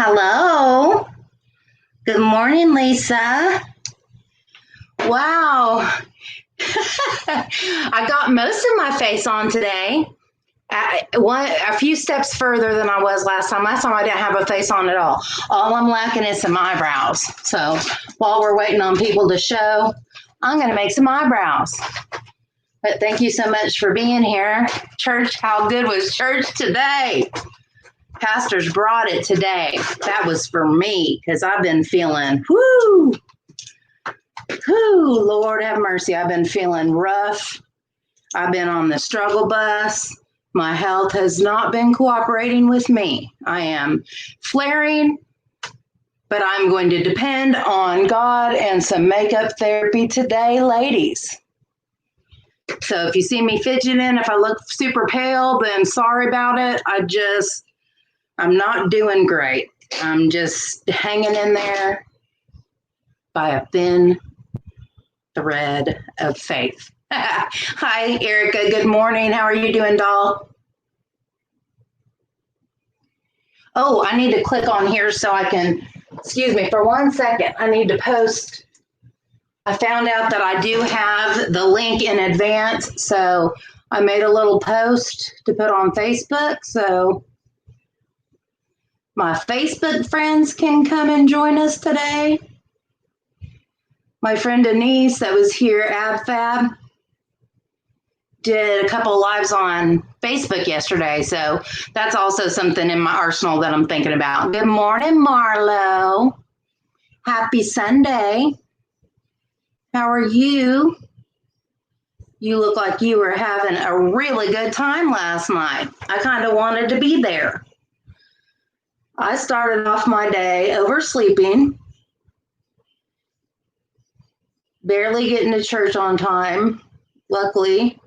Hello. Good morning, Lisa. Wow. I got most of my face on today. A few steps further than I was last time. Last time I didn't have a face on at all. All I'm lacking is some eyebrows. So while we're waiting on people to show, I'm going to make some eyebrows. But thank you so much for being here. Church, how good was church today? Pastors brought it today. That was for me because I've been feeling, whoo, Lord have mercy. I've been feeling rough. I've been on the struggle bus. My health has not been cooperating with me. I am flaring, but I'm going to depend on God and some makeup therapy today, ladies. So if you see me fidgeting, if I look super pale, then sorry about it. I'm not doing great. I'm just hanging in there by a thin thread of faith. Hi, Erica. Good morning. How are you doing, doll? Oh, I need to click on here so I can, excuse me for 1 second. I need to post. I found out that I do have the link in advance. So I made a little post to put on Facebook. So my Facebook friends can come and join us today. My friend Anais that was here, AbFab, did a couple lives on Facebook yesterday. So that's also something in my arsenal that I'm thinking about. Good morning, Marlo. Happy Sunday. How are you? You look like you were having a really good time last night. I kind of wanted to be there. I started off my day oversleeping, barely getting to church on time. Luckily,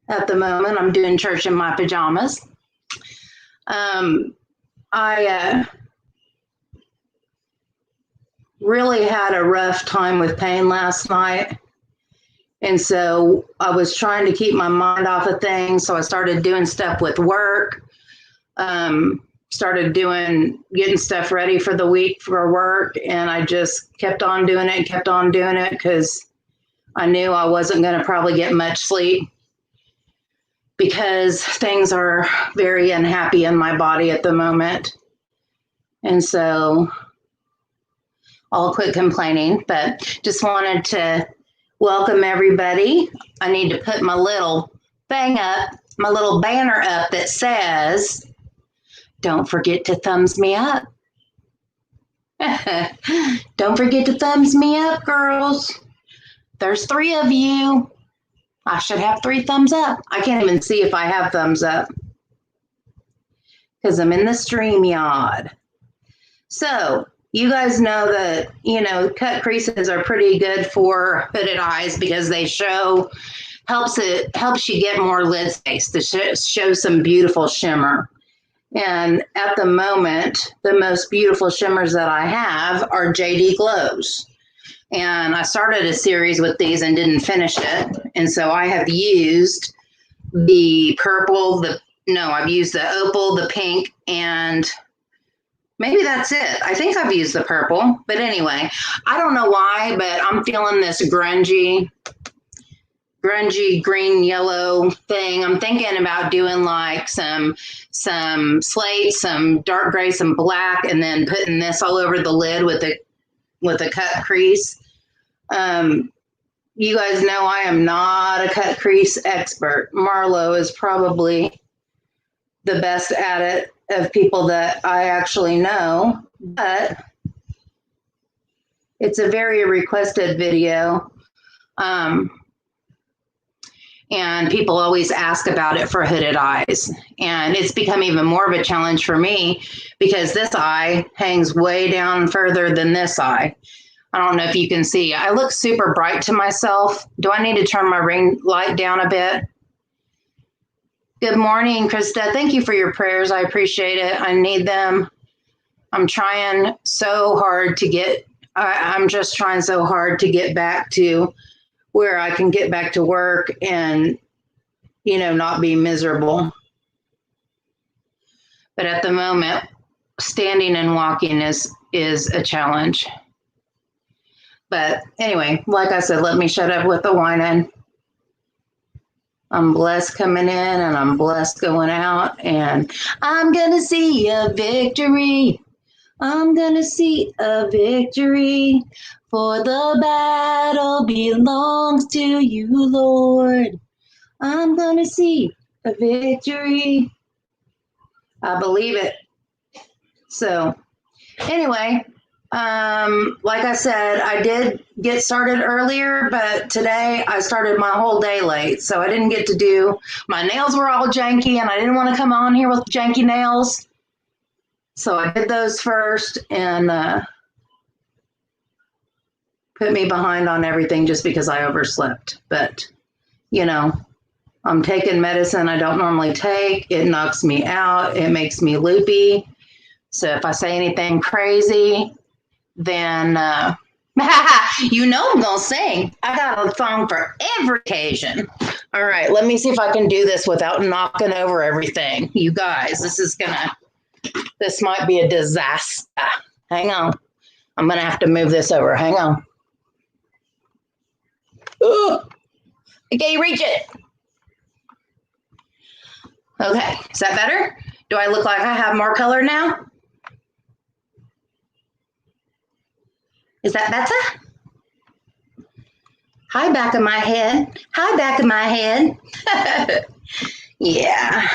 at the moment, I'm doing church in my pajamas. I really had a rough time with pain last night. And so I was trying to keep my mind off of things. So I started doing stuff with work. Started getting stuff ready for the week for work, and I just kept on doing it because I knew I wasn't going to probably get much sleep because things are very unhappy in my body at the moment. And so I'll quit complaining, but just wanted to welcome everybody. I need to put my little thing up, my little banner up that says, don't forget to thumbs me up. Don't forget to thumbs me up, girls. There's 3 of you. I should have 3 thumbs up. I can't even see if I have thumbs up because I'm in the StreamYard. So you guys know that, cut creases are pretty good for hooded eyes because they helps you get more lid space to show some beautiful shimmer. And at the moment, the most beautiful shimmers that I have are JD Glows. And I started a series with these and didn't finish it. And so I have used the purple, I've used the opal, the pink, and maybe that's it. I think I've used the purple. But anyway, I don't know why, but I'm feeling this grungy green yellow thing. I'm thinking about doing like some slate, some dark gray, some black, and then putting this all over the lid with a cut crease. You guys know I am not a cut crease expert. Marlo is probably the best at it of people that I actually know, but it's a very requested video. And people always ask about it for hooded eyes. And it's become even more of a challenge for me because this eye hangs way down further than this eye. I don't know if you can see. I look super bright to myself. Do I need to turn my ring light down a bit? Good morning, Krista. Thank you for your prayers. I appreciate it. I need them. I'm trying so hard to get back to where I can get back to work and, not be miserable. But at the moment, standing and walking is a challenge. But anyway, like I said, let me shut up with the whining. I'm blessed coming in and I'm blessed going out, and I'm gonna see a victory. I'm gonna see a victory, for the battle belongs to you, Lord. I'm gonna see a victory. I believe it. So anyway, like I said, I did get started earlier, but today I started my whole day late, so I didn't get to do, my nails were all janky and I didn't want to come on here with janky nails. So I did those first and put me behind on everything just because I overslept. But, you know, I'm taking medicine I don't normally take. It knocks me out. It makes me loopy. So if I say anything crazy, then you know I'm going to sing. I got a song for every occasion. All right, let me see if I can do this without knocking over everything. You guys, this might be a disaster. Hang on. I'm going to have to move this over. Hang on. Ooh. Okay, reach it. Okay, is that better? Do I look like I have more color now? Is that better? Hi, back of my head. Hi, back of my head. Yeah.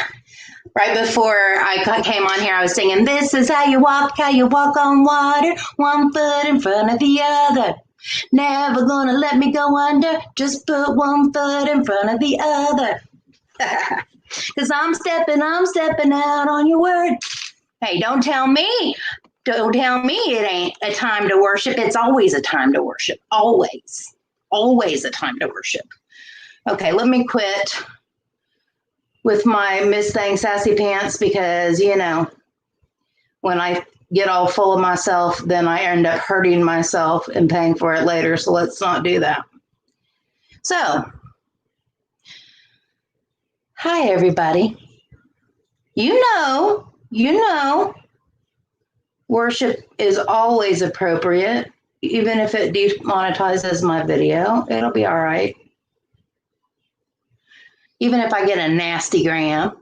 Right before I came on here, I was singing, this is how you walk on water, one foot in front of the other. Never gonna let me go under, just put one foot in front of the other. Because I'm stepping out on your word. Hey, don't tell me it ain't a time to worship. It's always a time to worship. Always a time to worship. Okay, let me quit with my Miss Thang Sassy Pants, because, you know, when I get all full of myself, then I end up hurting myself and paying for it later. So let's not do that. So, hi, everybody. You know, worship is always appropriate. Even if it demonetizes my video, it'll be all right. Even if I get a nasty gram.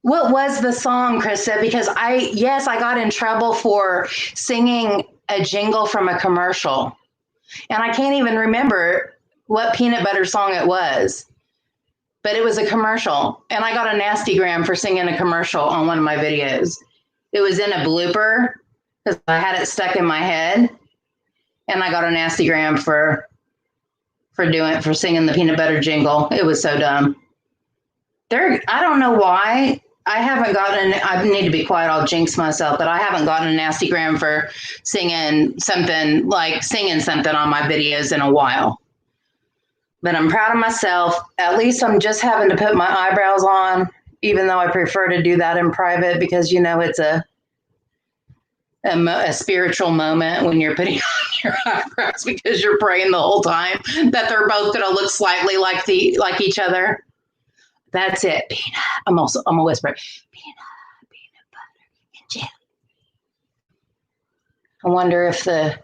What was the song, Krista? Because I got in trouble for singing a jingle from a commercial. And I can't even remember what peanut butter song it was. But it was a commercial. And I got a nasty gram for singing a commercial on one of my videos. It was in a blooper because I had it stuck in my head. And I got a nasty gram for singing the peanut butter jingle. It was so dumb. I don't know why. I need to be quiet, I'll jinx myself, but I haven't gotten a nasty gram for singing something on my videos in a while. But I'm proud of myself. At least I'm just having to put my eyebrows on, even though I prefer to do that in private, because, you know, it's a spiritual moment when you're putting on your eyebrows, because you're praying the whole time that they're both going to look slightly like each other. That's it. Peanut. I'm a whisper. Peanut butter and jelly. I wonder if the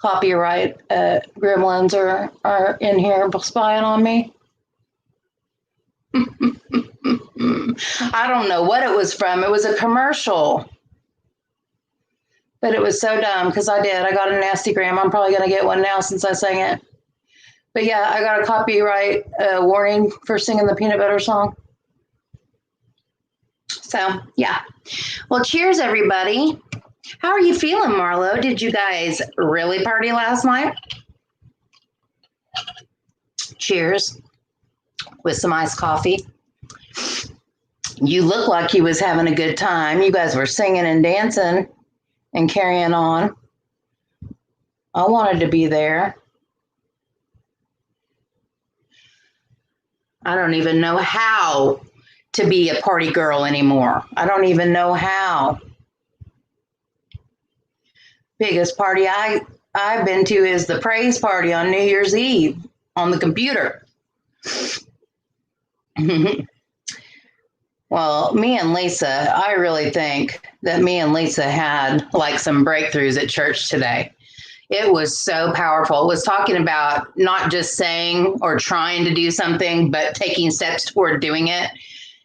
copyright gremlins are in here spying on me. I don't know what it was from. It was a commercial. But it was so dumb because I got a nasty gram. I'm probably going to get one now since I sang it. But yeah, I got a copyright warning for singing the peanut butter song. So, yeah. Well, cheers, everybody. How are you feeling, Marlo? Did you guys really party last night? Cheers with some iced coffee. You look like you was having a good time. You guys were singing and dancing and carrying on. I wanted to be there. I don't even know how to be a party girl anymore. I don't even know how. Biggest party I've been to is the praise party on New Year's Eve on the computer. And Well, me and Lisa, I really think that me and Lisa had like some breakthroughs at church today. It was so powerful. It was talking about not just saying or trying to do something, but taking steps toward doing it.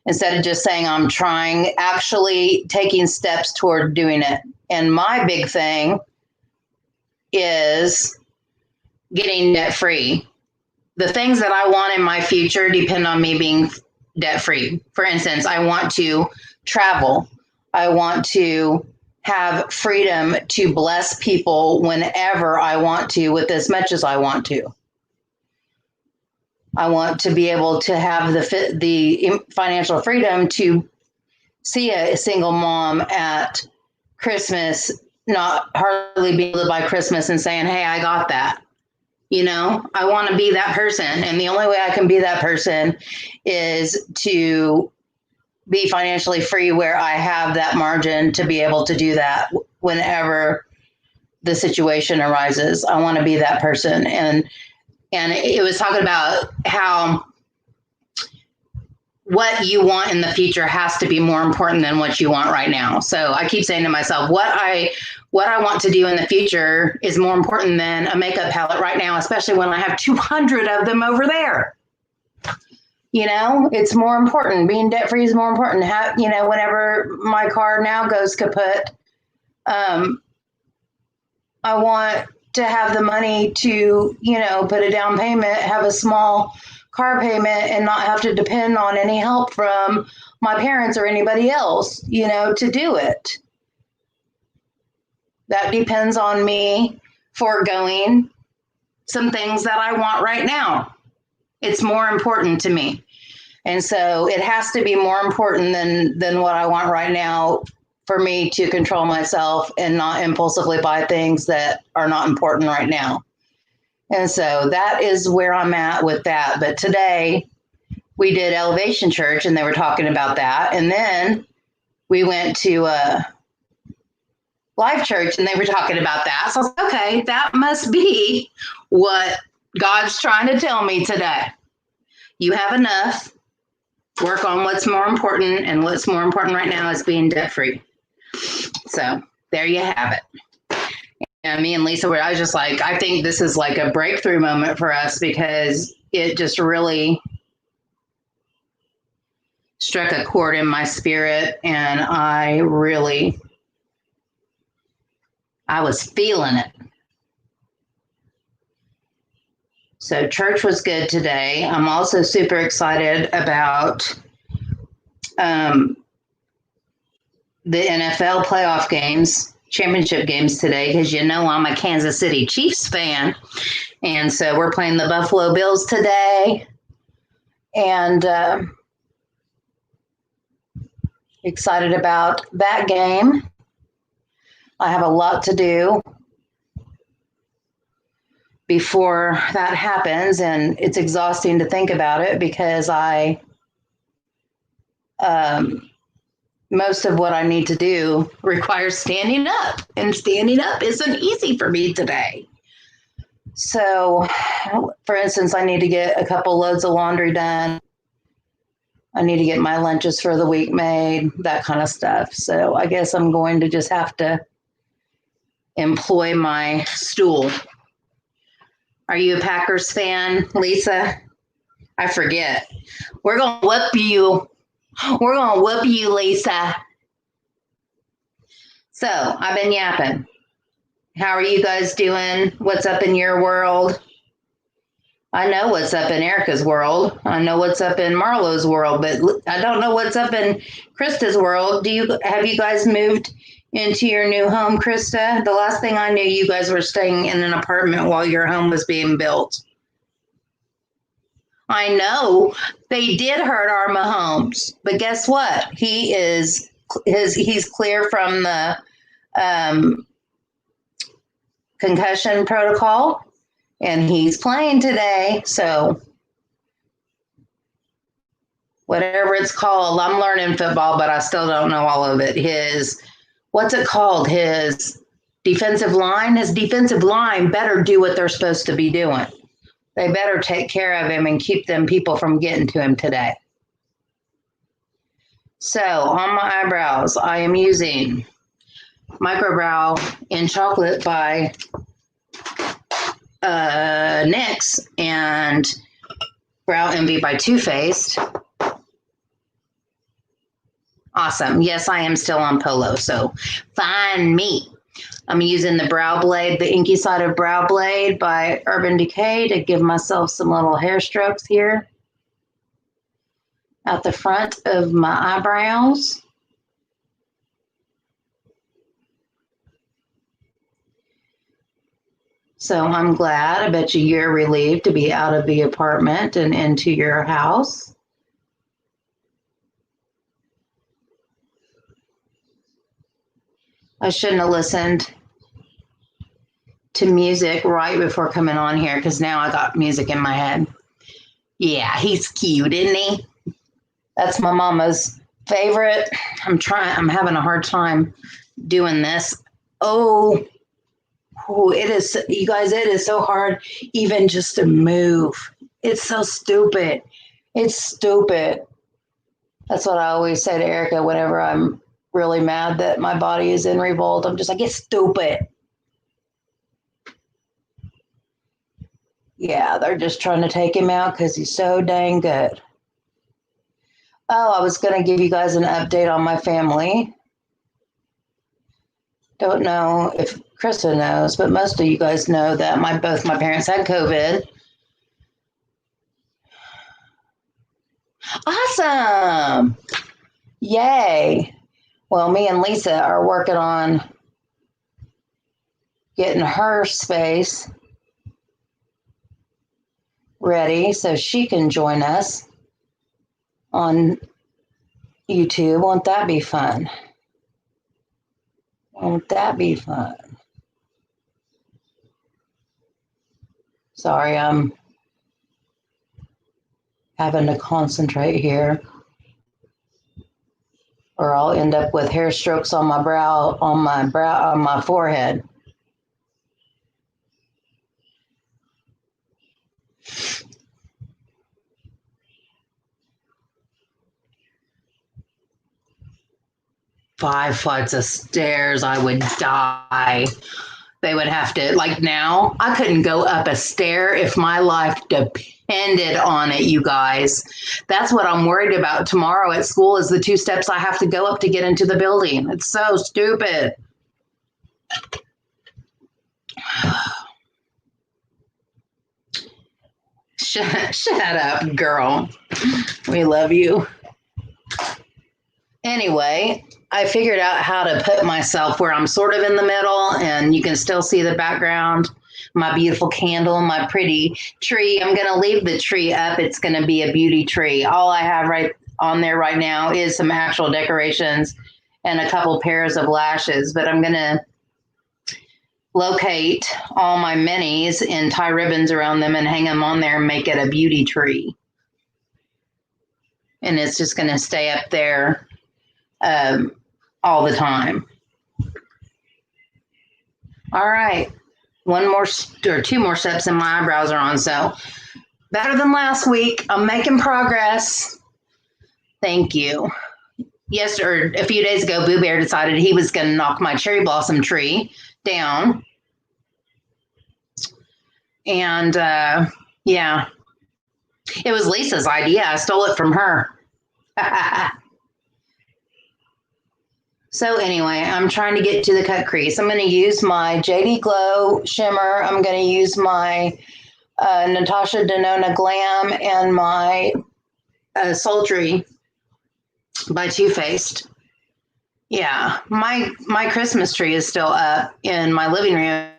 Instead of just saying, I'm trying, actually taking steps toward doing it. And my big thing is getting debt free. The things that I want in my future depend on me being debt free. For instance, I want to travel. I want to have freedom to bless people whenever I want to, with as much as I want to. I want to be able to have the financial freedom to see a single mom at Christmas, not hardly be able to buy Christmas and saying, hey, I got that. You know, I want to be that person. And the only way I can be that person is to be financially free, where I have that margin to be able to do that whenever the situation arises. I want to be that person. And it was talking about how what you want in the future has to be more important than what you want right now. So I keep saying to myself, what I want to do in the future is more important than a makeup palette right now, especially when I have 200 of them over there. You know, it's more important. Being debt free is more important. You know, whenever my car now goes kaput, I want to have the money to, you know, put a down payment, have a small car payment, and not have to depend on any help from my parents or anybody else, you know, to do it. That depends on me foregoing some things that I want right now. It's more important to me. And so it has to be more important than what I want right now for me to control myself and not impulsively buy things that are not important right now. And so that is where I'm at with that. But today we did Elevation Church and they were talking about that. And then we went to Life Church and they were talking about that. So I was like, okay, that must be what God's trying to tell me today. You have enough. Work on what's more important. And what's more important right now is being debt free. So there you have it. And me and Lisa I was just like, I think this is like a breakthrough moment for us, because it just really struck a chord in my spirit. And I was feeling it. So church was good today. I'm also super excited about the NFL playoff games, championship games today, because you know I'm a Kansas City Chiefs fan. And so we're playing the Buffalo Bills today. And excited about that game. I have a lot to do before that happens, and it's exhausting to think about it, because most of what I need to do requires standing up, and standing up isn't easy for me today. So, for instance, I need to get a couple loads of laundry done. I need to get my lunches for the week made, that kind of stuff. So I guess I'm going to just have to employ my stool. Are you a Packers fan, Lisa? I forget. We're going to whoop you. We're going to whoop you, Lisa. So I've been yapping. How are you guys doing? What's up in your world? I know what's up in Erica's world. I know what's up in Marlo's world, but I don't know what's up in Krista's world. Have you guys moved into your new home, Krista? The last thing I knew, you guys were staying in an apartment while your home was being built. I know they did hurt our Mahomes, but guess what? He's clear from the concussion protocol, and he's playing today. So whatever it's called, I'm learning football, but I still don't know all of it. What's it called? His defensive line better do what they're supposed to be doing. They better take care of him and keep them people from getting to him today. So on my eyebrows, I am using Microbrow in Chocolate by NYX and Brow Envy by Too Faced. Awesome. Yes, I am still on Polo, so find me. I'm using the Brow Blade, the Inky Side of Brow Blade by Urban Decay to give myself some little hair strokes here at the front of my eyebrows. So I'm glad. I bet you're relieved to be out of the apartment and into your house. I shouldn't have listened to music right before coming on here because now I got music in my head. Yeah, he's cute, isn't he? That's my mama's favorite. I'm having a hard time doing this. Oh, it is, you guys, it is so hard even just to move. It's so stupid. It's stupid. That's what I always say to Erica whenever I'm really mad that my body is in revolt. I'm just like, it's stupid. Yeah, they're just trying to take him out because he's so dang good. Oh, I was going to give you guys an update on my family. Don't know if Krista knows, but most of you guys know that both my parents had COVID. Awesome. Yay. Well, me and Lisa are working on getting her space ready so she can join us on YouTube. Won't that be fun? Won't that be fun? Sorry, I'm having to concentrate here, or I'll end up with hair strokes on my on my forehead. Five flights of stairs, I would die. They would have to, like now, I couldn't go up a stair if my life depended on it, you guys. That's what I'm worried about tomorrow at school is the 2 steps I have to go up to get into the building. It's so stupid. Shut up, girl. We love you. Anyway, I figured out how to put myself where I'm sort of in the middle and you can still see the background, my beautiful candle, my pretty tree. I'm going to leave the tree up. It's going to be a beauty tree. All I have right on there right now is some actual decorations and a couple pairs of lashes, but I'm going to locate all my minis and tie ribbons around them and hang them on there and make it a beauty tree. And it's just going to stay up there all the time. All right. 1 more or 2 more steps and my eyebrows are on. So better than last week. I'm making progress. Thank you. Yes, or a few days ago, Boo Bear decided he was going to knock my cherry blossom tree down. And yeah, it was Lisa's idea. I stole it from her. So anyway, I'm trying to get to the cut crease. I'm going to use my JD Glow shimmer. I'm going to use my Natasha Denona Glam and my Sultry by Too Faced. Yeah, my Christmas tree is still up in my living room,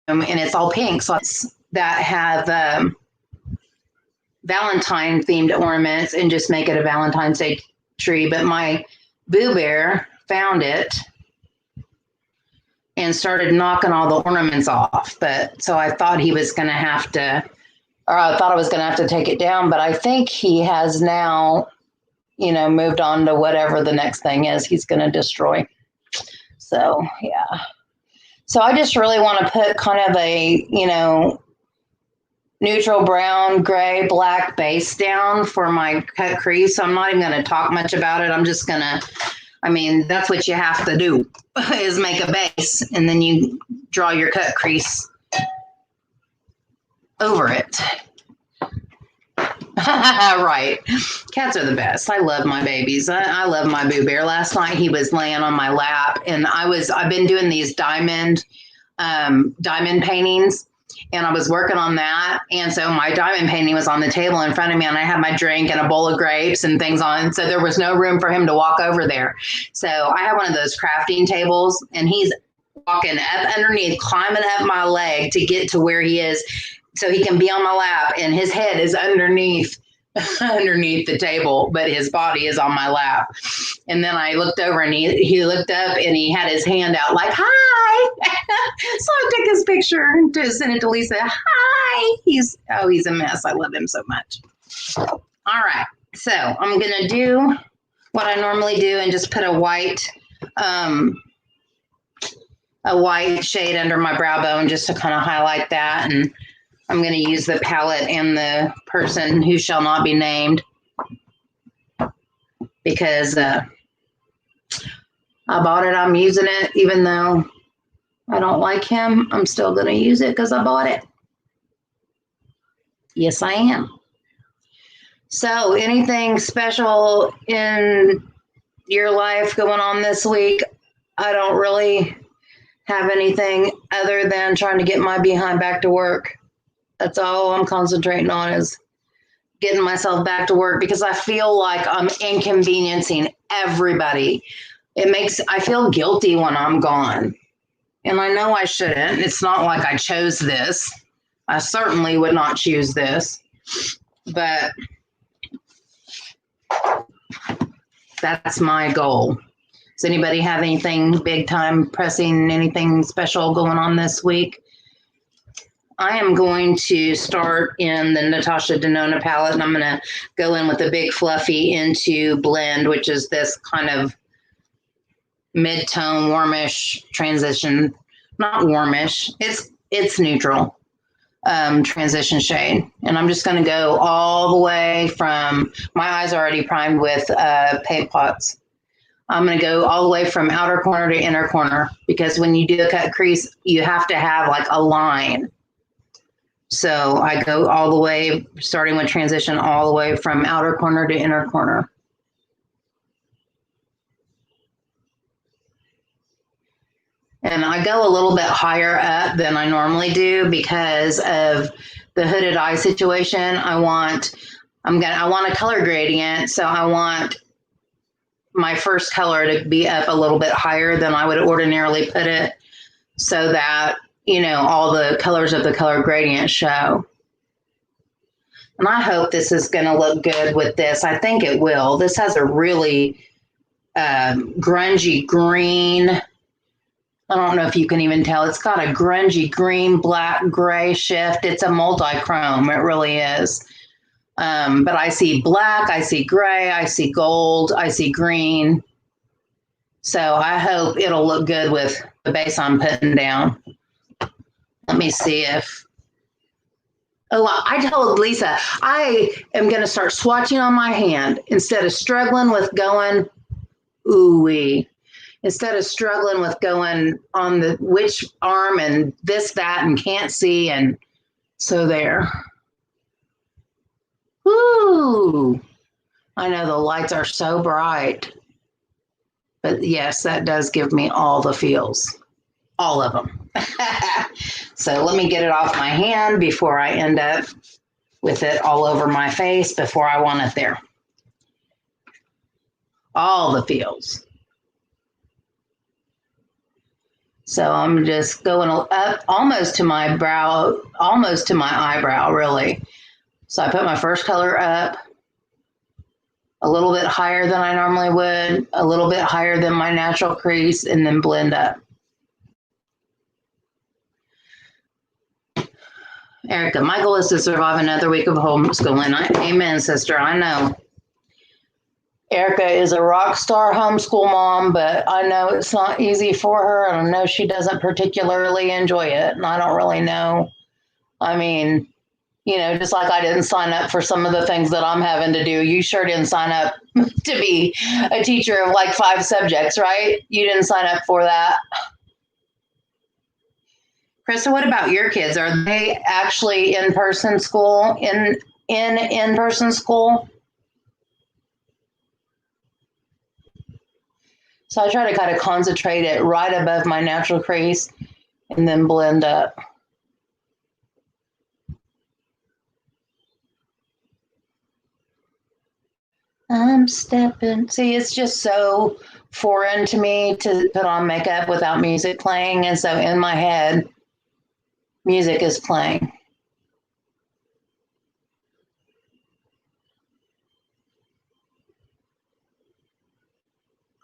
and it's all pink. So it's that have Valentine themed ornaments and just make it a Valentine's Day tree. But my Boo Bear found it and started knocking all the ornaments off. But so I thought he was going to have to, or I thought I was going to have to take it down. But I think he has now, moved on to whatever the next thing is he's going to destroy. So, yeah. So I just really want to put kind of a, neutral brown, gray, black base down for my cut crease. So I'm not even going to talk much about it. I'm just going to, I mean, that's what you have to do is make a base and then you draw your cut crease over it. Right. Cats are the best. I love my babies. I love my Boo Bear. Last night he was laying on my lap and I've been doing these diamond paintings and I was working on that. And so my diamond painting was on the table in front of me and I had my drink and a bowl of grapes and things on. So there was no room for him to walk over there. So I have one of those crafting tables and he's walking up underneath, climbing up my leg to get to where he is so he can be on my lap and his head is underneath the table, but his body is on my lap. And then I looked over and he looked up and he had his hand out like, hi. So I took his picture to send it to Lisa. Hi. He's a mess. I love him so much. All right. So I'm going to do what I normally do and just put a white shade under my brow bone just to kind of highlight that. And I'm going to use the palette and the person who shall not be named because I bought it. I'm using it. Even though I don't like him, I'm still going to use it because I bought it. Yes, I am. So anything special in your life going on this week? I don't really have anything other than trying to get my behind back to work. That's all I'm concentrating on is getting myself back to work because I feel like I'm inconveniencing everybody. I feel guilty when I'm gone. And I know I shouldn't. It's not like I chose this. I certainly would not choose this. But that's my goal. Does anybody have anything big time pressing, anything special going on this week? I am going to start in the Natasha Denona palette, and I'm going to go in with a big fluffy into Blend, which is this kind of mid-tone, warmish transition. Not warmish. It's neutral transition shade. And I'm just going to go all the way from, my eyes are already primed with paint pots. I'm going to go all the way from outer corner to inner corner because when you do a cut crease, you have to have like a line. So I go all the way, starting with transition, all the way from outer corner to inner corner. And I go a little bit higher up than I normally do because of the hooded eye situation. I want a color gradient, so I want my first color to be up a little bit higher than I would ordinarily put it so that, you know, all the colors of the color gradient show. And I hope this is going to look good with this. I think it will. This has a really grungy green. I don't know if you can even tell. It's got a grungy green, black, gray shift. It's a multi-chrome. It really is. But I see black, I see gray, I see gold, I see green. So I hope it'll look good with the base I'm putting down. Let me see if, I told Lisa, I am going to start swatching on my hand instead of struggling with going, ooh-wee. Instead of struggling with going on the which arm and this, that, and can't see. And so there. Ooh, I know the lights are so bright. But yes, that does give me all the feels. All of them. So let me get it off my hand before I end up with it all over my face before I want it there. All the feels. So I'm just going up almost to my brow, almost to my eyebrow, really. So I put my first color up a little bit higher than I normally would, a little bit higher than my natural crease, and then blend up. Erica, my goal is to survive another week of homeschooling. Amen, sister. I know. Erica is a rock star homeschool mom, but I know it's not easy for her, and I know she doesn't particularly enjoy it, and I don't really know. I mean, You know, just like I didn't sign up for some of the things that I'm having to do. You sure didn't sign up to be a teacher of like 5 subjects, right? You didn't sign up for that. Krista, what about your kids? Are they actually in-person school, in-person school? So I try to kind of concentrate it right above my natural crease and then blend up. I'm stepping. See, it's just so foreign to me to put on makeup without music playing. And so in my head, music is playing.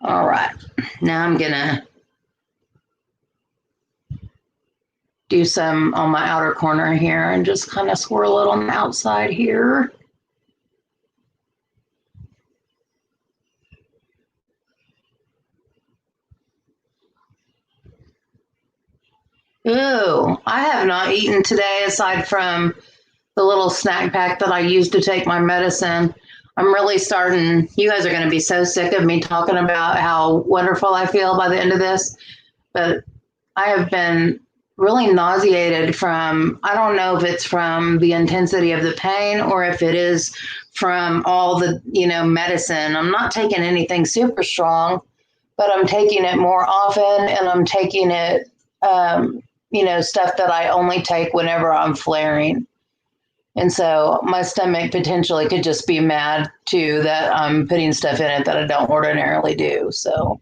All right. Now I'm going to do some on my outer corner here and just kind of swirl it on the outside here. Ooh, I have not eaten today aside from the little snack pack that I use to take my medicine. I'm really starting, you guys are going to be so sick of me talking about how wonderful I feel by the end of this, but I have been really nauseated from, I don't know if it's from the intensity of the pain or if it is from all the, medicine. I'm not taking anything super strong, but I'm taking it more often and I'm taking it, stuff that I only take whenever I'm flaring. And so my stomach potentially could just be mad too that I'm putting stuff in it that I don't ordinarily do. So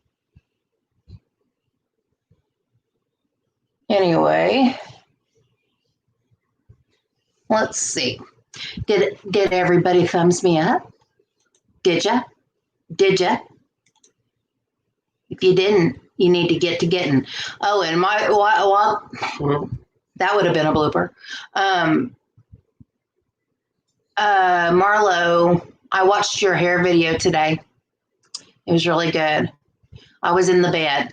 anyway, let's see. Did everybody thumbs me up? Did ya? Did ya? If you didn't, you need to get to getting. Oh, and that would have been a blooper. Marlo, I watched your hair video today. It was really good. I was in the bed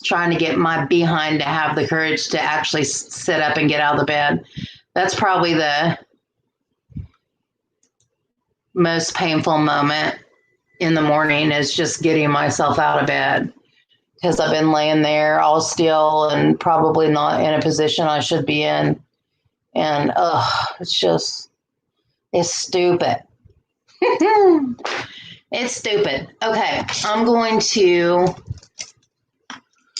trying to get my behind to have the courage to actually sit up and get out of the bed. That's probably the most painful moment in the morning, is just getting myself out of bed, because I've been laying there all still and probably not in a position I should be in. And it's stupid. It's stupid. Okay, I'm going to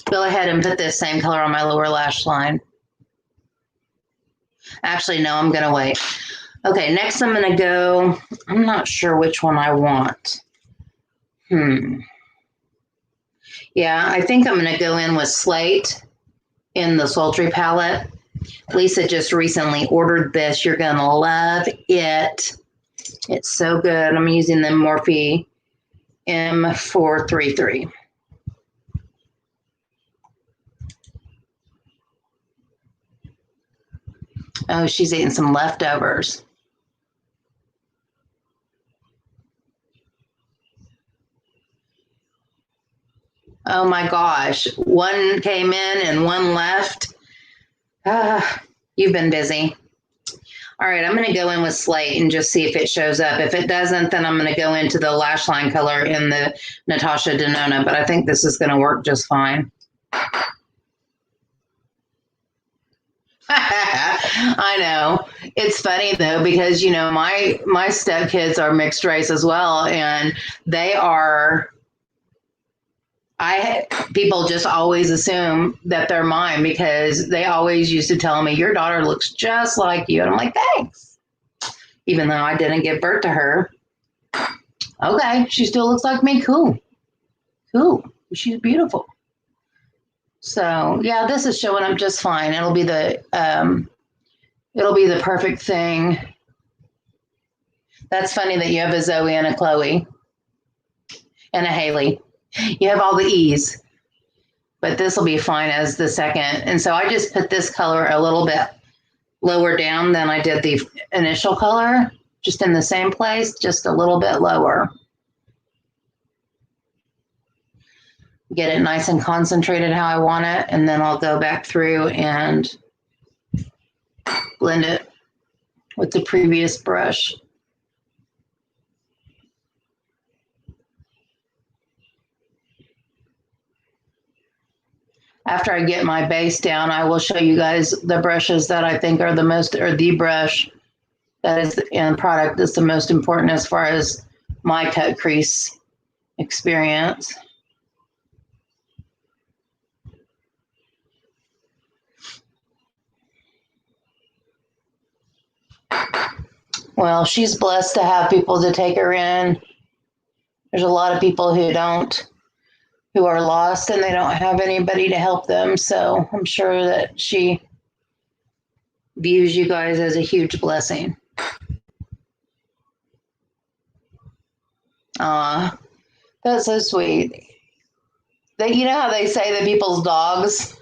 go ahead and put this same color on my lower lash line. Actually, no, I'm going to wait. Okay, next I'm going to go, I'm not sure which one I want. Yeah, I think I'm going to go in with Slate in the Sultry palette. Lisa just recently ordered this. You're going to love it. It's so good. I'm using the Morphe M433. Oh, she's eating some leftovers. Oh my gosh. One came in and one left. You've been busy. All right, I'm going to go in with Slate and just see if it shows up. If it doesn't, then I'm going to go into the lash line color in the Natasha Denona, but I think this is going to work just fine. I know. It's funny though, because my stepkids are mixed race as well, and they are, people just always assume that they're mine, because they always used to tell me, your daughter looks just like you. And I'm like, thanks. Even though I didn't give birth to her. Okay, she still looks like me. Cool. She's beautiful. So yeah, this is showing up just fine. It'll be the perfect thing. That's funny that you have a Zoe and a Chloe and a Haley. You have all the E's, but this will be fine as the second. And so I just put this color a little bit lower down than I did the initial color, just in the same place, just a little bit lower. Get it nice and concentrated how I want it, and then I'll go back through and blend it with the previous brush. After I get my base down, I will show you guys the brushes that I think are the most, or the brush that is in product that's the most important as far as my cut crease experience. Well, she's blessed to have people to take her in. There's a lot of people who are lost and they don't have anybody to help them. So I'm sure that she views you guys as a huge blessing. That's so sweet. You know how they say that people's dogs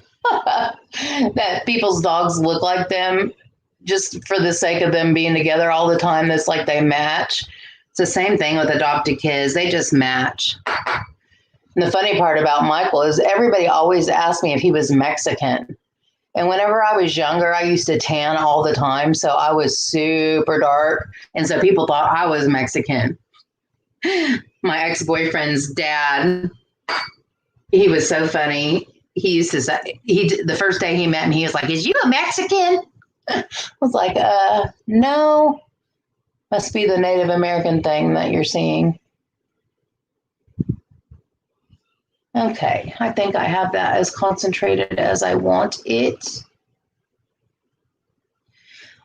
look like them just for the sake of them being together all the time. It's like they match. It's the same thing with adopted kids. They just match. And the funny part about Michael is everybody always asked me if he was Mexican. And whenever I was younger, I used to tan all the time. So I was super dark. And so people thought I was Mexican. My ex-boyfriend's dad, he was so funny. He used to say, the first day he met me, he was like, "Is you a Mexican?" I was like, no. Must be the Native American thing that you're seeing. Okay, I think I have that as concentrated as I want it.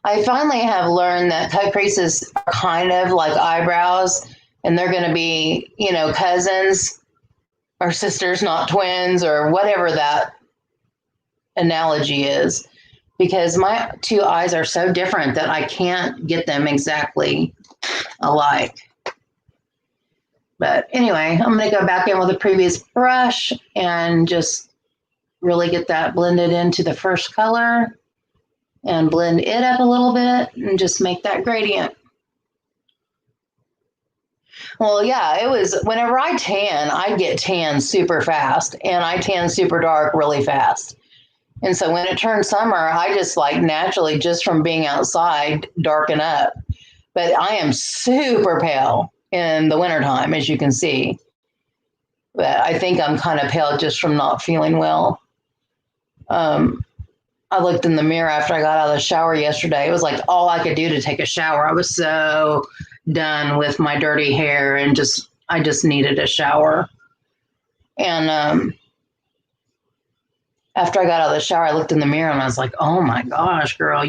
I finally have learned that cut creases are kind of like eyebrows, and they're going to be, you know, cousins or sisters, not twins, or whatever that analogy is, because my two eyes are so different that I can't get them exactly alike. But anyway, I'm going to go back in with a previous brush and just really get that blended into the first color and blend it up a little bit and just make that gradient. Well, yeah, it was whenever I tan, I get tan super fast and I tan super dark really fast. And so when it turned summer, I just like naturally, just from being outside, darken up. But I am super pale in the wintertime, as you can see. But I think I'm kind of pale just from not feeling well. I looked in the mirror after I got out of the shower yesterday. It was like all I could do to take a shower. I was so done with my dirty hair and I just needed a shower. And after I got out of the shower, I looked in the mirror and I was like, oh my gosh, girl,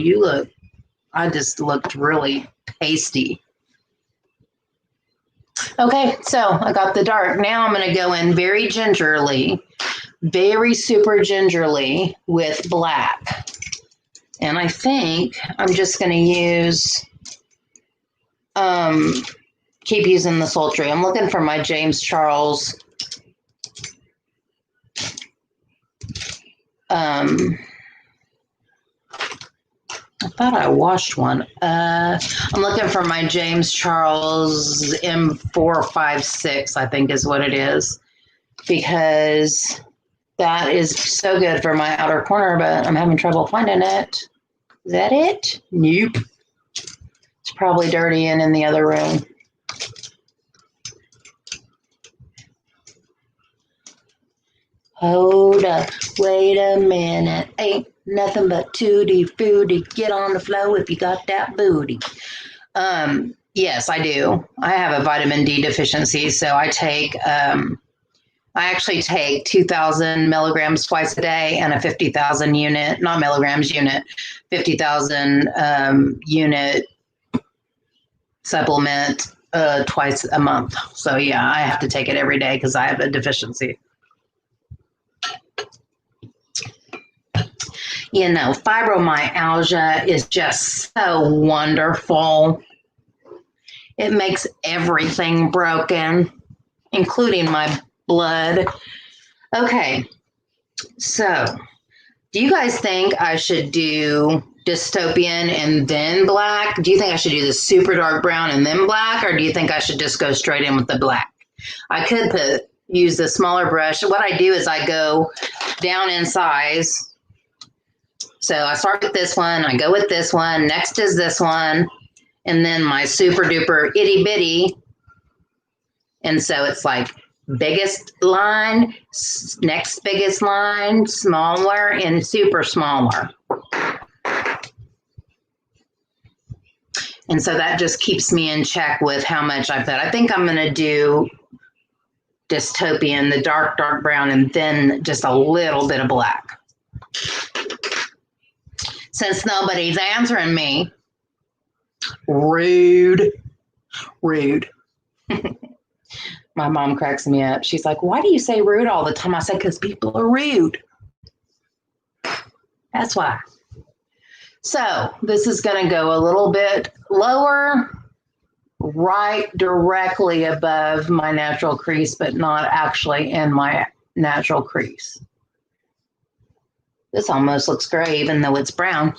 I just looked really pasty. Okay, so I got the dark. Now I'm going to go in very gingerly, very super gingerly with black. And I think I'm just going to use, keep using the sultry. I'm looking for my James Charles I thought I washed one. I'm looking for my James Charles M456, I think is what it is, because that is so good for my outer corner, but I'm having trouble finding it. Is that it? Nope. It's probably dirty and in the other room. Hold up. Wait a minute. Ain't nothing but tutti frutti. Get on the floor if you got that booty. Yes, I do. I have a vitamin D deficiency, so I actually take 2,000 milligrams twice a day and a 50,000 unit, not milligrams, unit, 50,000 unit supplement twice a month. So yeah, I have to take it every day because I have a deficiency. You know, fibromyalgia is just so wonderful. It makes everything broken, including my blood. Okay, so do you guys think I should do dystopian and then black? Do you think I should do the super dark brown and then black? Or do you think I should just go straight in with the black? I could use the smaller brush. What I do is I go down in size So I start with this one, I go with this one, next is this one, and then my super duper itty bitty. And so it's like biggest line, next biggest line, smaller, and super smaller. And so that just keeps me in check with how much I put. I think I'm going to do Dystopian, the dark, dark brown, and then just a little bit of black. Since nobody's answering me, rude. My mom cracks me up. She's like, why do you say rude all the time? I said, because people are rude. That's why. So this is going to go a little bit lower, right directly above my natural crease, but not actually in my natural crease. This almost looks gray, even though it's brown.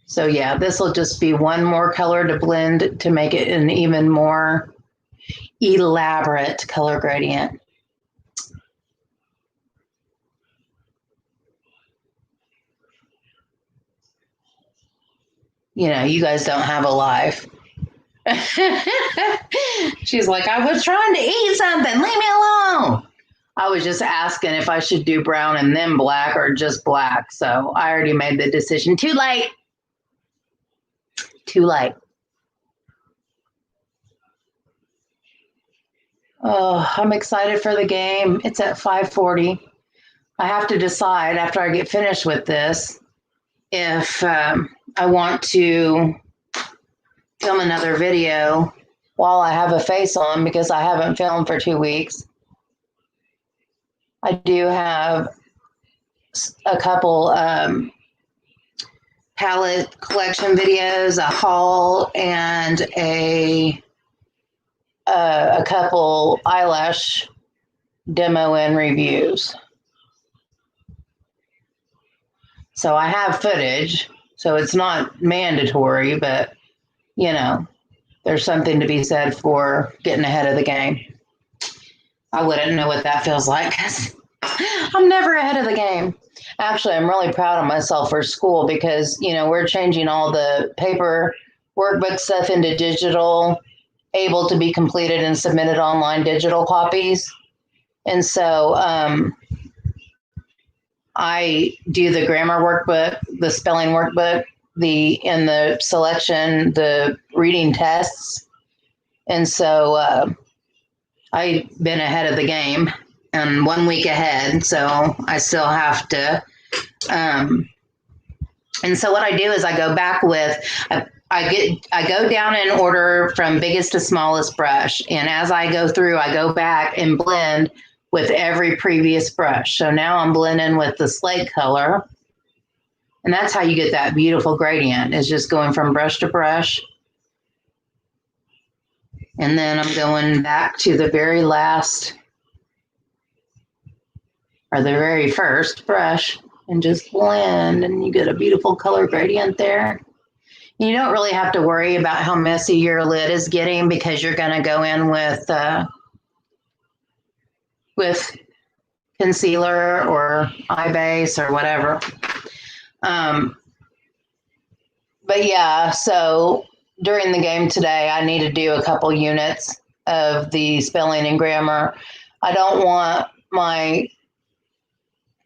So yeah, this will just be one more color to blend to make it an even more elaborate color gradient. You know, you guys don't have a life. She's like, I was trying to eat something. Leave me alone. I was just asking if I should do brown and then black or just black. So I already made the decision. Too late. Too late. Oh, I'm excited for the game. It's at 5:40. I have to decide after I get finished with this if I want to film another video while I have a face on, because I haven't filmed for 2 weeks. I do have a couple palette collection videos, a haul, and a couple eyelash demo and reviews. So I have footage, so it's not mandatory, but you know, there's something to be said for getting ahead of the game. I wouldn't know what that feels like because I'm never ahead of the game. Actually, I'm really proud of myself for school because, you know, we're changing all the paper workbook stuff into digital, able to be completed and submitted online digital copies. And so I do the grammar workbook, the spelling workbook, in the selection, the reading tests. And so I've been ahead of the game and 1 week ahead. So I still have to. And so what I do is I go back with, I go down in order from biggest to smallest brush. And as I go through, I go back and blend with every previous brush. So now I'm blending with the slate color. And that's how you get that beautiful gradient, is just going from brush to brush. And then I'm going back to the very last, or the very first brush, and just blend, and you get a beautiful color gradient there. You don't really have to worry about how messy your lid is getting because you're going to go in with concealer or eye base or whatever. But yeah, so during the game today, I need to do a couple units of the spelling and grammar. I don't want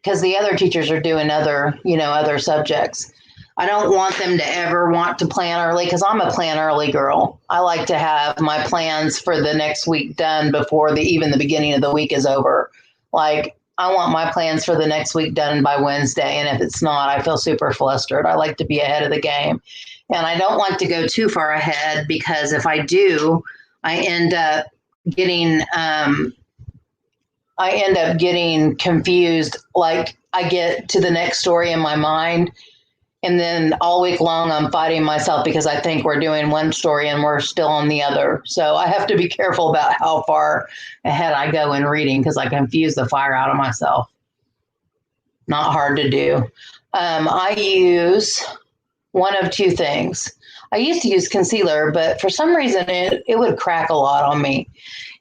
because the other teachers are doing other subjects. I don't want them to ever want to plan early because I'm a plan early girl. I like to have my plans for the next week done before even the beginning of the week is over. Like, I want my plans for the next week done by Wednesday. And if it's not, I feel super flustered. I like to be ahead of the game. And I don't like to go too far ahead because if I do, I end up getting confused. Like, I get to the next story in my mind. And then all week long, I'm fighting myself because I think we're doing one story and we're still on the other. So I have to be careful about how far ahead I go in reading because I confuse the fire out of myself. Not hard to do. I use one of two things. I used to use concealer, but for some reason it would crack a lot on me.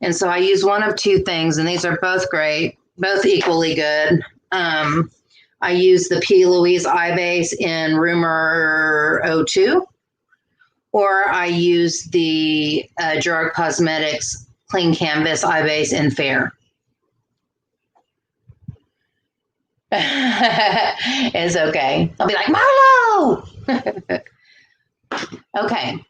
And so I use one of two things, and these are both great, both equally good. I use the P. Louise eye base in Rumor 02, or I use the Gerard Cosmetics Clean Canvas eye base in Fair. It's okay. I'll be like, Marlo! Okay,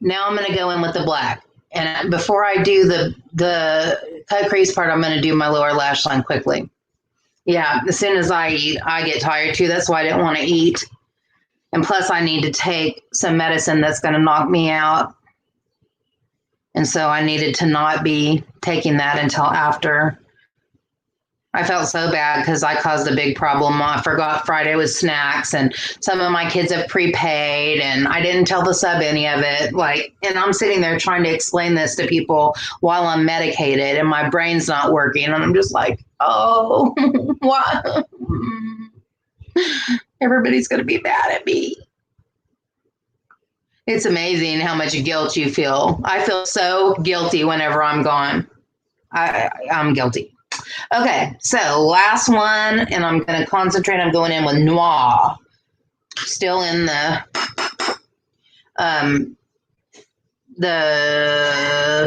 now I'm going to go in with the black. And before I do the cut crease part, I'm going to do my lower lash line quickly. Yeah, as soon as I eat, I get tired too. That's why I didn't want to eat. And plus, I need to take some medicine that's going to knock me out. And so I needed to not be taking that until after. I felt so bad because I caused a big problem. I forgot Friday was snacks, and some of my kids have prepaid, and I didn't tell the sub any of it. And I'm sitting there trying to explain this to people while I'm medicated, and my brain's not working, and I'm just like, oh, what? Everybody's going to be mad at me. It's amazing how much guilt you feel. I feel so guilty whenever I'm gone. I'm guilty. Okay, so last one, and I'm going to concentrate on going in with Noir. Still in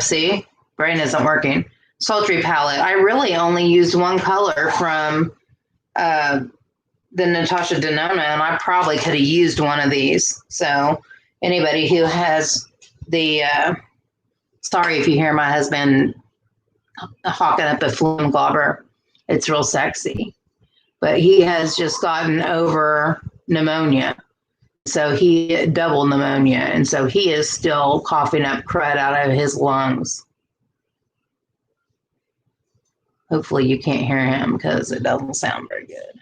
see, brain isn't working. Sultry palette. I really only used one color from the Natasha Denona, and I probably could have used one of these. So anybody who has the, sorry if you hear my husband hawking up a flume globber. It's real sexy. But he has just gotten over pneumonia. So he double pneumonia. And so he is still coughing up crud out of his lungs. Hopefully you can't hear him because it doesn't sound very good.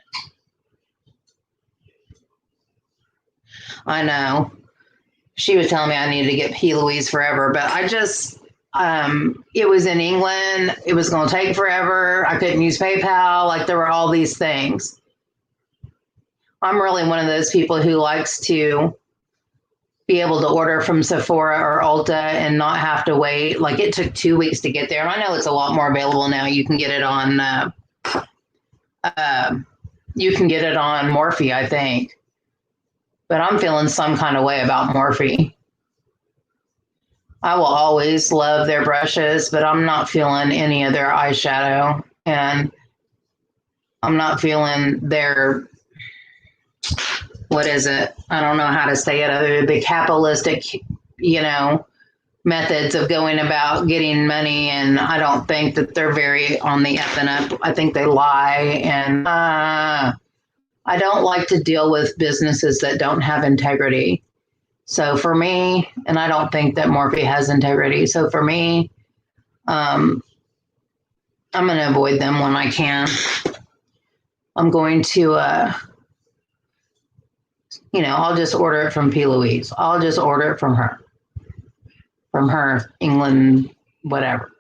I know. She was telling me I needed to get P. Louise forever, but I just... it was in England. It was going to take forever. I couldn't use PayPal. There were all these things. I'm really one of those people who likes to be able to order from Sephora or Ulta and not have to wait. It took 2 weeks to get there. And I know it's a lot more available now. You can get it on, Morphe, I think. But I'm feeling some kind of way about Morphe. I will always love their brushes, but I'm not feeling any of their eyeshadow, and I'm not feeling their, what is it? I don't know how to say it other than the capitalistic, methods of going about getting money. And I don't think that they're very on the up and up. I think they lie. And I don't like to deal with businesses that don't have integrity. So for me, and I don't think that Morphe has integrity. So for me, I'm going to avoid them when I can. I'm going to, I'll just order it from P. Louise. I'll just order it from her, England, whatever.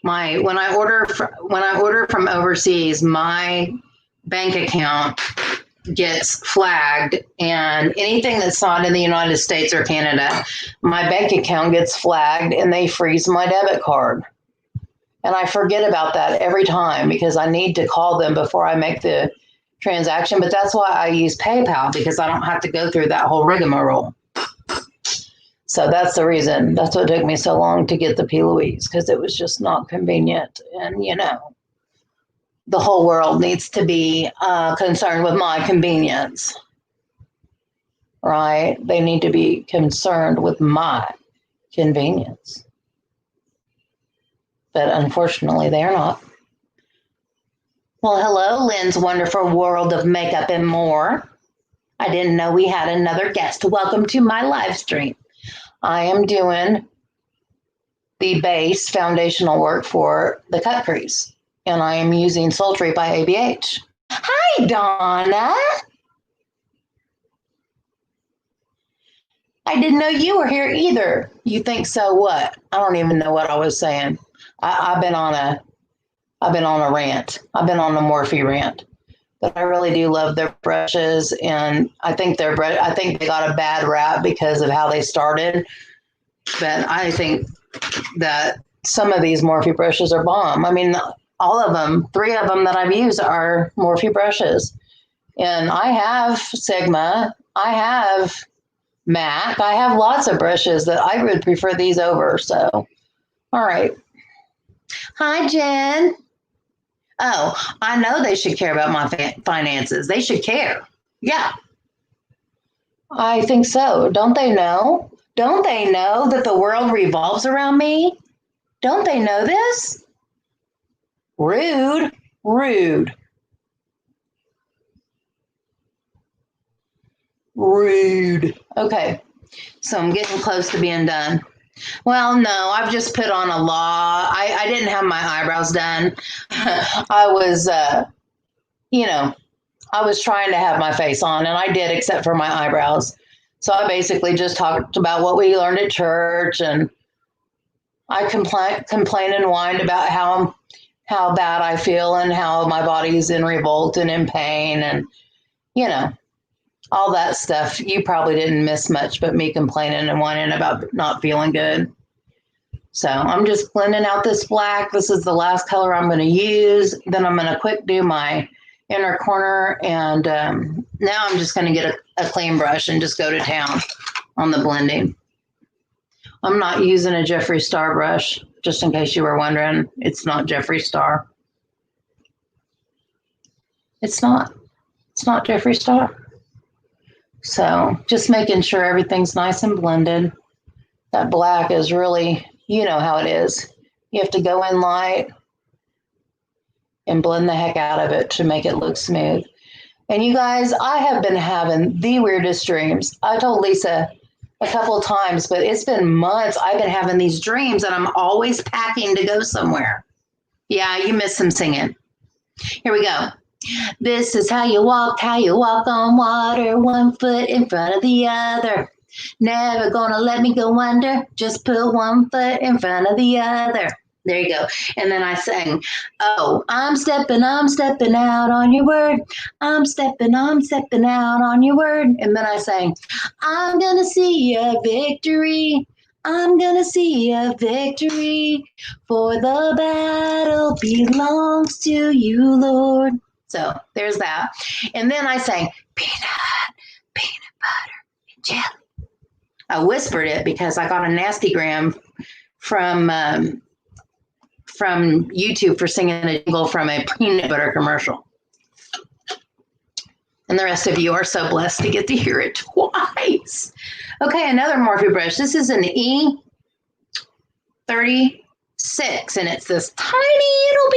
When I order from overseas, my bank account gets flagged, and anything that's not in the United States or Canada, my bank account gets flagged and they freeze my debit card. And I forget about that every time because I need to call them before I make the transaction. But that's why I use PayPal, because I don't have to go through that whole rigmarole. So that's the reason. That's what took me so long to get the P. Louise, because it was just not convenient. And, the whole world needs to be concerned with my convenience, right? They need to be concerned with my convenience. But unfortunately, they're not. Well, hello, Lynn's Wonderful World of Makeup and More. I didn't know we had another guest. Welcome to my live stream. I am doing the base foundational work for the Cut Crease. And I am using Sultry by ABH. Hi, Donna. I didn't know you were here either. You think so what? I don't even know what I was saying. I've been on a rant. I've been on a Morphe rant. But I really do love their brushes, and I think they got a bad rap because of how they started. But I think that some of these Morphe brushes are bomb. I mean, all of them, 3 of them that I've used are Morphe brushes. And I have Sigma, I have MAC, I have lots of brushes that I would prefer these over. So, all right. Hi, Jen. Oh, I know they should care about my finances. They should care. Yeah, I think so. Don't they know? Don't they know that the world revolves around me? Don't they know this? Rude, rude, rude. Okay, so I'm getting close to being done. Well, no, I've just put on a lot. I didn't have my eyebrows done. I was, I was trying to have my face on, and I did, except for my eyebrows. So I basically just talked about what we learned at church, and I complained and whined about how bad I feel and how my body's in revolt and in pain, and all that stuff. You probably didn't miss much, but me complaining and whining about not feeling good. So I'm just blending out this black. This is the last color I'm going to use. Then I'm going to quick do my inner corner, and now I'm just going to get a clean brush and just go to town on the blending. I'm not using a Jeffree Star brush, just in case you were wondering. It's not Jeffree Star. It's not Jeffree Star. So just making sure everything's nice and blended. That black is really, you know how it is. You have to go in light and blend the heck out of it to make it look smooth. And you guys, I have been having the weirdest dreams. I told Lisa a couple of times, but it's been months I've been having these dreams, and I'm always packing to go somewhere. Yeah, you missed some singing. Here we go. This is how you walk on water, 1 foot in front of the other. Never gonna let me go under, just put 1 foot in front of the other. There you go. And then I sang, oh, I'm stepping out on your word. I'm stepping out on your word. And then I sang, I'm gonna see a victory. I'm gonna see a victory, for the battle belongs to you, Lord. So there's that. And then I sang, peanut butter, and jelly. I whispered it because I got a nasty gram from YouTube for singing a jingle from a peanut butter commercial. And the rest of you are so blessed to get to hear it twice. Okay, another Morphe brush. This is an E36, and it's this tiny little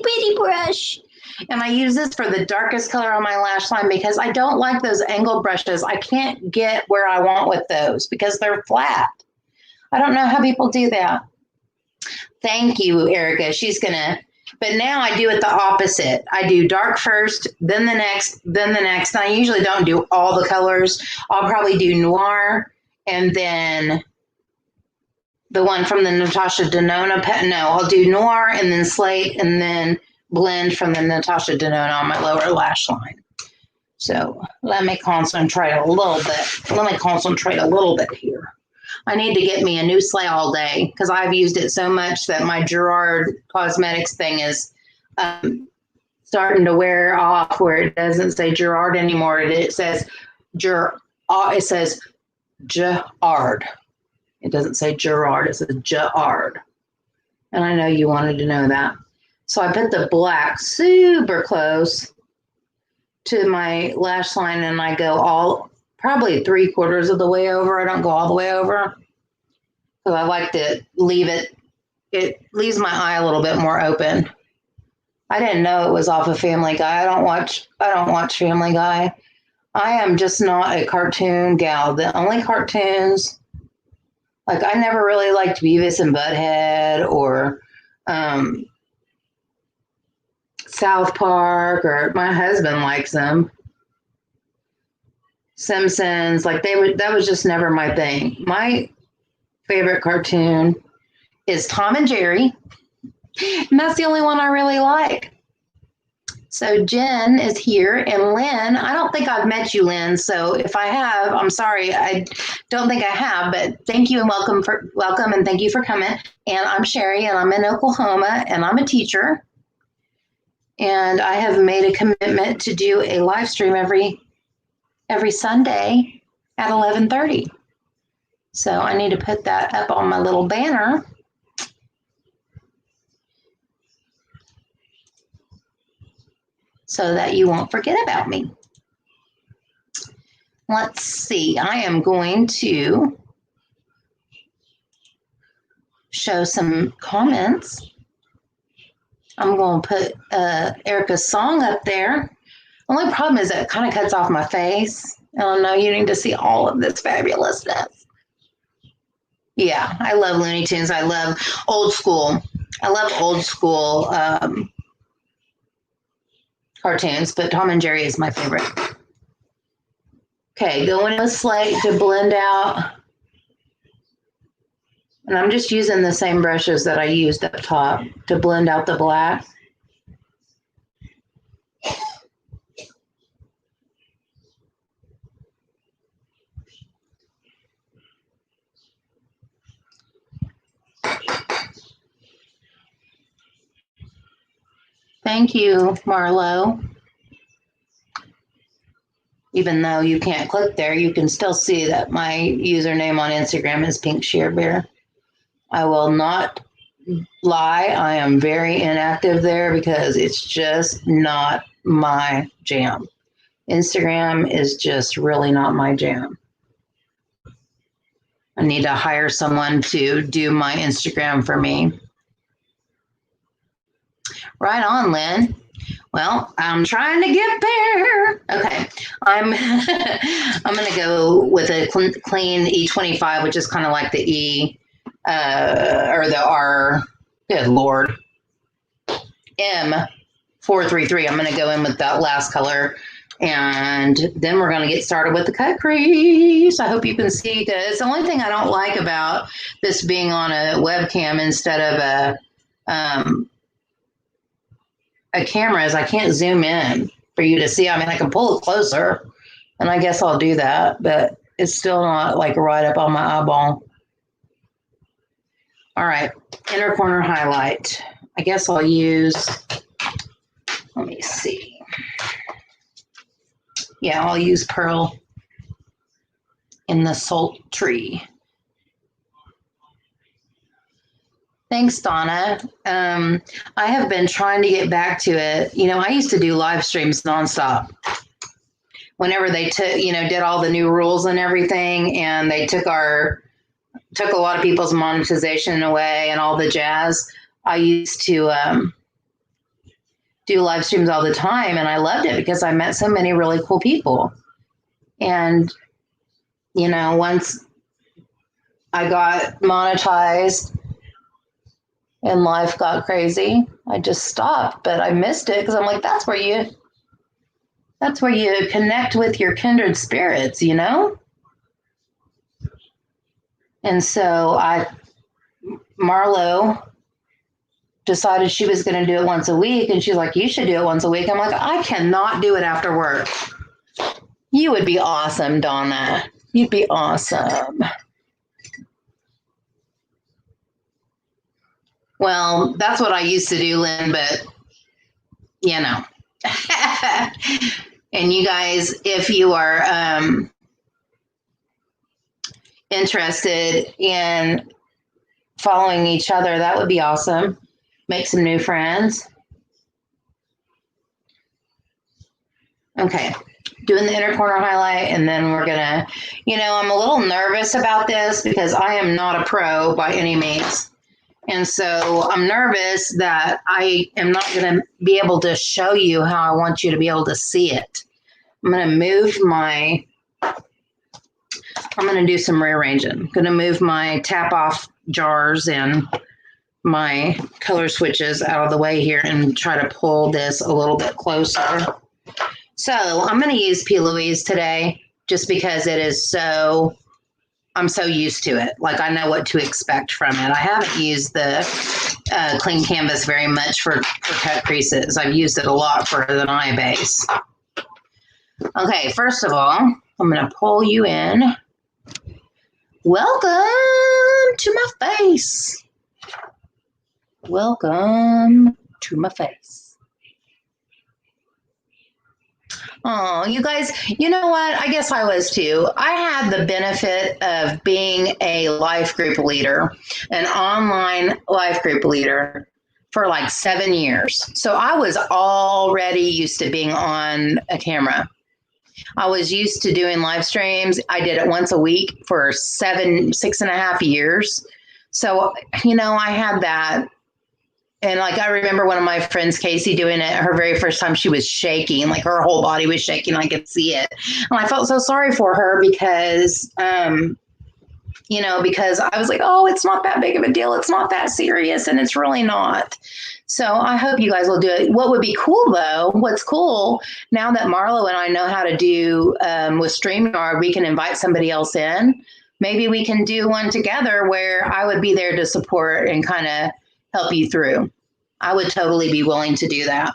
bitty brush. And I use this for the darkest color on my lash line because I don't like those angled brushes. I can't get where I want with those because they're flat. I don't know how people do that. Thank you, Erica. But now I do it the opposite. I do dark first, then the next, then the next. And I usually don't do all the colors. I'll probably do noir and then the one from the Natasha Denona. No, I'll do noir and then slate and then blend from the Natasha Denona on my lower lash line. So let me concentrate a little bit here. I need to get me a new sleigh all day because I've used it so much that my Gerard Cosmetics thing is starting to wear off, where it doesn't say Gerard anymore. It says Gerard. It says Gerard. It doesn't say Gerard. It says Gerard. And I know you wanted to know that. So I put the black super close to my lash line, and I go probably 3/4 of the way over. I don't go all the way over because I like to leave it. It leaves my eye a little bit more open. I didn't know it was off of Family Guy. I don't watch Family Guy. I am just not a cartoon gal. The only cartoons, like I never really liked Beavis and Butthead or South Park, or my husband likes them. Simpsons, that was just never my thing. My favorite cartoon is Tom and Jerry, and that's the only one I really like. So Jen is here, and Lynn, I don't think I've met you, Lynn. So if I have, I'm sorry. I don't think I have, but thank you and welcome, and thank you for coming. And I'm Sherry, and I'm in Oklahoma, and I'm a teacher. And I have made a commitment to do a live stream every Sunday at 11:30. So I need to put that up on my little banner. So that you won't forget about me. Let's see, I am going to show some comments. I'm going to put Erica's song up there. Only problem is that it kind of cuts off my face. I don't know, you need to see all of this fabulousness. Yeah, I love Looney Tunes. I love old school. I love old school cartoons, but Tom and Jerry is my favorite. Okay, going in with Slate to blend out. And I'm just using the same brushes that I used up top to blend out the black. Thank you, Marlo. Even though you can't click there, you can still see that my username on Instagram is Pink Sheer Bear. I will not lie, I am very inactive there because it's just not my jam. Instagram is just really not my jam. I need to hire someone to do my Instagram for me. Right on, Lynn. Well, I'm trying to get there. Okay, I'm going to go with a clean E25, which is kind of like the E or the R. Good Lord, M433. I'm going to go in with that last color, and then we're going to get started with the cut crease. I hope you can see this. The only thing I don't like about this being on a webcam instead of a camera is I can't zoom in for you to see. I mean, I can pull it closer, and I guess I'll do that, but it's still not like right up on my eyeball. All right, inner corner highlight. I guess I'll use, let me see. Yeah, I'll use Pearl in the Sultry. Thanks, Donna. I have been trying to get back to it. You know, I used to do live streams nonstop. Whenever they did all the new rules and everything, and they took a lot of people's monetization away and all the jazz. I used to do live streams all the time, and I loved it because I met so many really cool people. And, you know, once I got monetized and life got crazy, I just stopped, but I missed it because I'm like, that's where you connect with your kindred spirits, you know? And so Marlo decided she was going to do it once a week, and she's like, you should do it once a week. I'm like, I cannot do it after work. You would be awesome, Donna. You'd be awesome. Well, that's what I used to do, Lynn, but, you know. And you guys, if you are interested in following each other, that would be awesome. Make some new friends. Okay, doing the inner corner highlight, and then we're gonna, I'm a little nervous about this because I am not a pro by any means. And so I'm nervous that I am not gonna be able to show you how I want you to be able to see it. I'm gonna do some rearranging. I'm gonna move my tap off jars and my color switches out of the way here and try to pull this a little bit closer. So I'm going to use P. Louise today just because I'm so used to it. Like I know what to expect from it. I haven't used the clean canvas very much for cut creases. I've used it a lot for the eye base. Okay, first of all, I'm going to pull you in. Welcome to my face. Welcome to my face. Oh, you guys, you know what? I guess I was too. I had the benefit of being a life group leader, an online life group leader for like 7 years. So I was already used to being on a camera. I was used to doing live streams. I did it once a week for 6.5 years. So, I had that. And like, I remember one of my friends, Casey, doing it her very first time. She was shaking, like her whole body was shaking. I could see it. And I felt so sorry for her because, because I was like, oh, it's not that big of a deal. It's not that serious. And it's really not. So I hope you guys will do it. What would be cool, though, what's cool, now that Marlo and I know how to do with StreamYard, we can invite somebody else in. Maybe we can do one together where I would be there to support and kind of help you through. I would totally be willing to do that.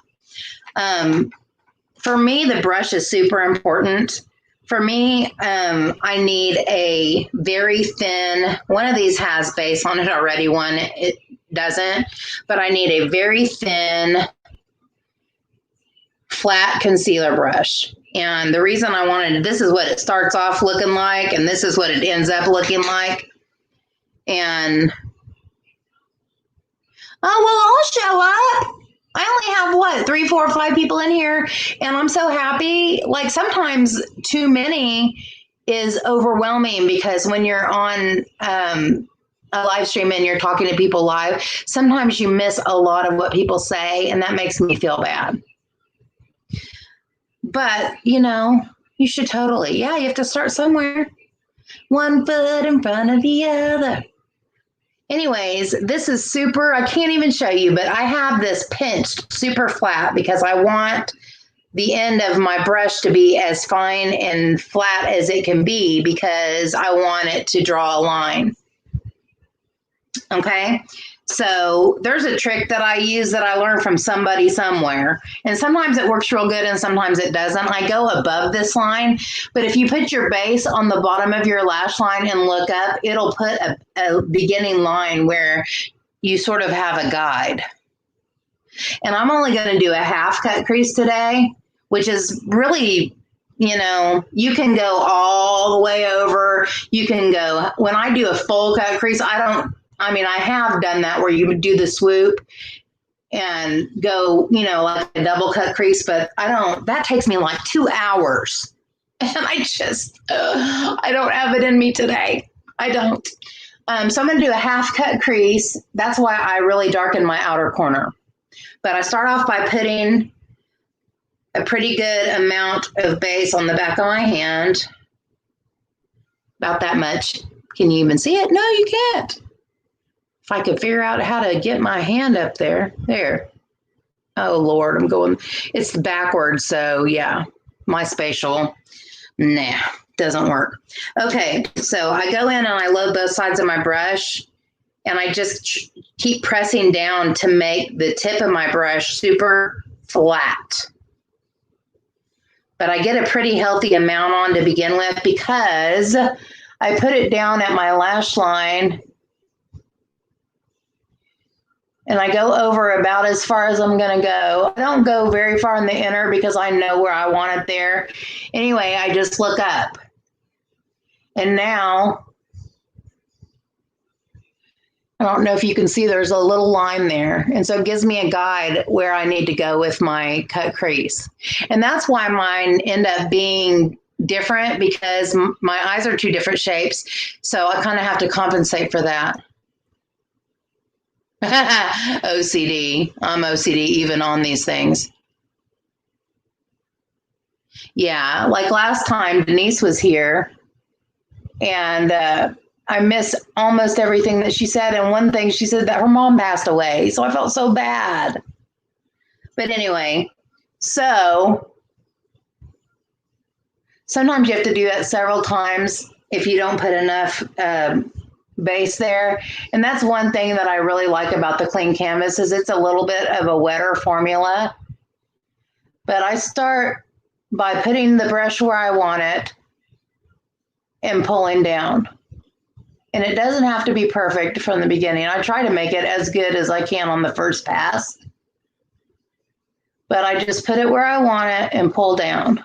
For me, the brush is super important. For me, I need a very thin, one of these has base on it already, one it doesn't, but I need a very thin, flat concealer brush. And the reason I wanted, this is what it starts off looking like, and this is what it ends up looking like. And, oh, well, I'll show up. I only have 3, 4, 5 people in here, and I'm so happy. Like sometimes too many is overwhelming because when you're on a live stream and you're talking to people live, sometimes you miss a lot of what people say, and that makes me feel bad. But, you should totally, you have to start somewhere. One foot in front of the other. Anyways, this is super, I can't even show you, but I have this pinched super flat because I want the end of my brush to be as fine and flat as it can be because I want it to draw a line. Okay, so there's a trick that I use that I learned from somebody somewhere, and sometimes it works real good and sometimes it doesn't. I go above this line, but if you put your base on the bottom of your lash line and look up, it'll put a beginning line where you sort of have a guide. And I'm only going to do a half cut crease today, which is really, you can go all the way over. You can go, when I do a full cut crease, I have done that where you would do the swoop and go, like a double cut crease, but that takes me like 2 hours. And I don't have it in me today. I don't. So I'm going to do a half cut crease. That's why I really darken my outer corner. But I start off by putting a pretty good amount of base on the back of my hand. About that much. Can you even see it? No, you can't. If I could figure out how to get my hand up there. There. Oh, Lord, it's backwards. So, yeah, my spatial, doesn't work. Okay, so I go in and I load both sides of my brush, and I just keep pressing down to make the tip of my brush super flat. But I get a pretty healthy amount on to begin with because I put it down at my lash line. And I go over about as far as I'm going to go. I don't go very far in the inner because I know where I want it there. Anyway, I just look up. And now, I don't know if you can see, there's a little line there. And so it gives me a guide where I need to go with my cut crease. And that's why mine end up being different because my eyes are two different shapes. So I kind of have to compensate for that. OCD. I'm OCD even on these things. Yeah, like last time Denise was here and I missed almost everything that she said. And one thing she said that her mom passed away. So I felt so bad. But anyway, so sometimes you have to do that several times if you don't put enough base there. And that's one thing that I really like about the clean canvas is it's a little bit of a wetter formula. But I start by putting the brush where I want it and pulling down. And it doesn't have to be perfect from the beginning. I try to make it as good as I can on the first pass. But I just put it where I want it and pull down.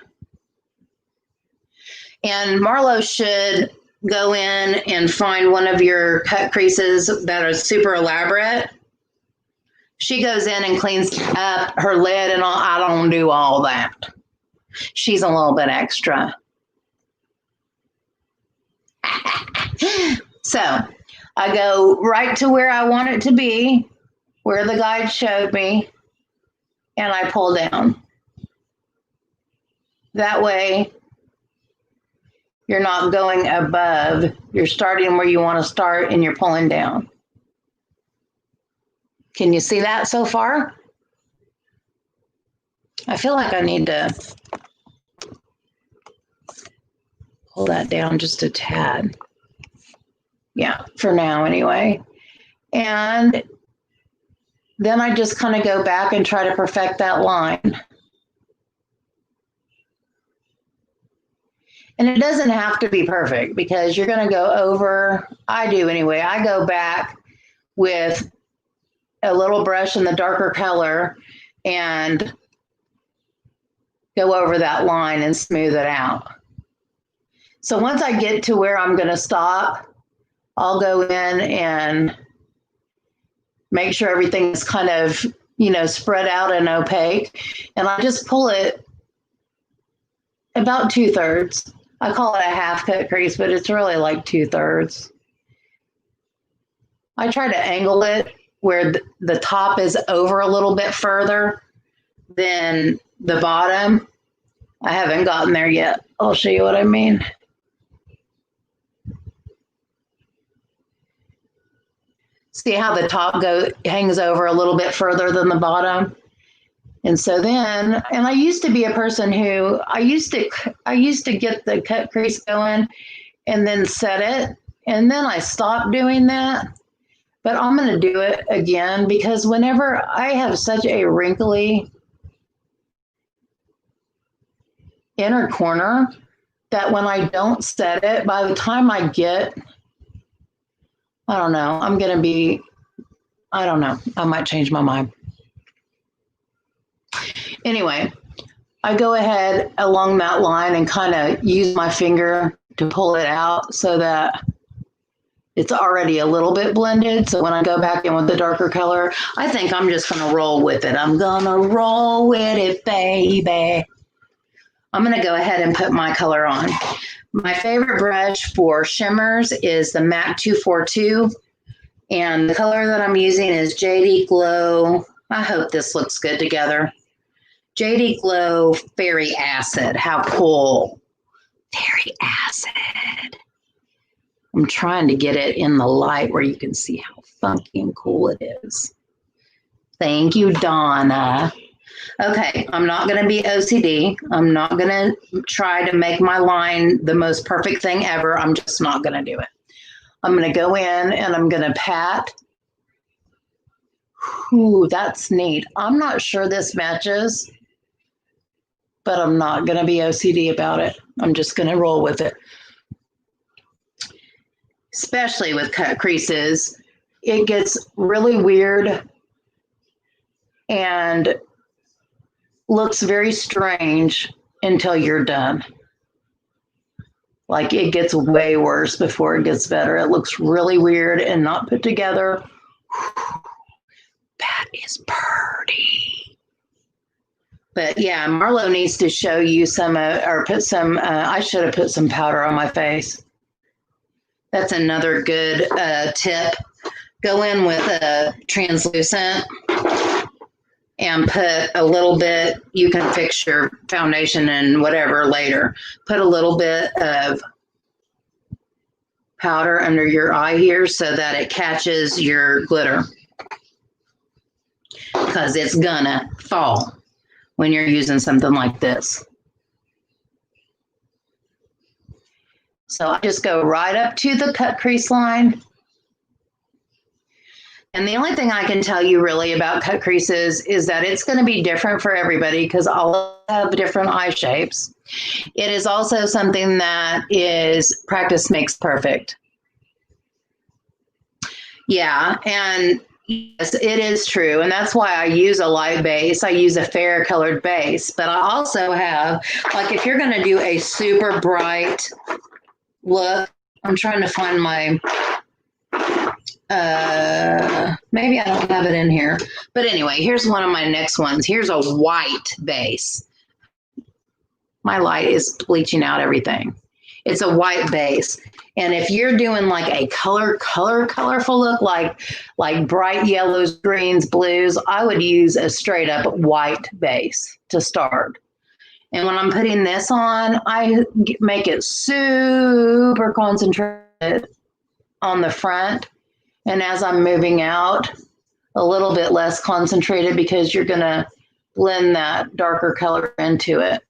And Marlo should go in and find one of your cut creases that are super elaborate. She goes in and cleans up her lid and all. I don't do all that. She's a little bit extra. So I go right to where I want it to be, where the guide showed me, and I pull down. That way, you're not going above. You're starting where you want to start and you're pulling down. Can you see that so far? I feel like I need to pull that down just a tad. Yeah, for now anyway. And then I just kind of go back and try to perfect that line. And it doesn't have to be perfect because you're going to go over, I do anyway, I go back with a little brush in the darker color and go over that line and smooth it out. So once I get to where I'm going to stop, I'll go in and make sure everything is kind of, you know, spread out and opaque. And I just pull it about 2/3. I call it a half cut crease, but it's really like 2/3. I try to angle it where the top is over a little bit further than the bottom. I haven't gotten there yet. I'll show you what I mean. See how the top hangs over a little bit further than the bottom? And so then, and I used to be a person who, I used to get the cut crease going and then set it. And then I stopped doing that. But I'm going to do it again because whenever I have such a wrinkly inner corner that when I don't set it, by the time I get, I don't know, I'm going to be, I don't know, I might change my mind. Anyway, I go ahead along that line and kind of use my finger to pull it out so that it's already a little bit blended. So when I go back in with the darker color, I think I'm just going to roll with it. I'm going to roll with it, baby. I'm going to go ahead and put my color on. My favorite brush for shimmers is the MAC 242. And the color that I'm using is JD Glow. I hope this looks good together. JD Glow Fairy Acid. How cool. Fairy Acid. I'm trying to get it in the light where you can see how funky and cool it is. Thank you, Donna. Okay, I'm not going to be OCD. I'm not going to try to make my line the most perfect thing ever. I'm just not going to do it. I'm going to go in and I'm going to pat. Ooh, that's neat. I'm not sure this matches, but I'm not going to be OCD about it. I'm just going to roll with it. Especially with cut creases, it gets really weird and looks very strange until you're done. Like it gets way worse before it gets better. It looks really weird and not put together. That is pretty. But yeah, Marlo needs to show you some, or put some, I should have put some powder on my face. That's another good tip. Go in with a translucent and put a little bit, you can fix your foundation and whatever later. Put a little bit of powder under your eye here so that it catches your glitter. Because it's gonna fall when you're using something like this. So I just go right up to the cut crease line. And the only thing I can tell you really about cut creases is that it's going to be different for everybody because all have different eye shapes. It is also something that is practice makes perfect. Yeah, and Yes, it is true. And that's why I use a light base. I use a fair colored base. But I also have, like, if you're going to do a super bright look, I'm trying to find my, maybe I don't have it in here. But anyway, here's one of my next ones. Here's a white base. My light is bleaching out everything. It's a white base. And if you're doing like a colorful look, like bright yellows, greens, blues, I would use a straight up white base to start. And when I'm putting this on, I make it super concentrated on the front. And as I'm moving out, a little bit less concentrated because you're going to blend that darker color into it.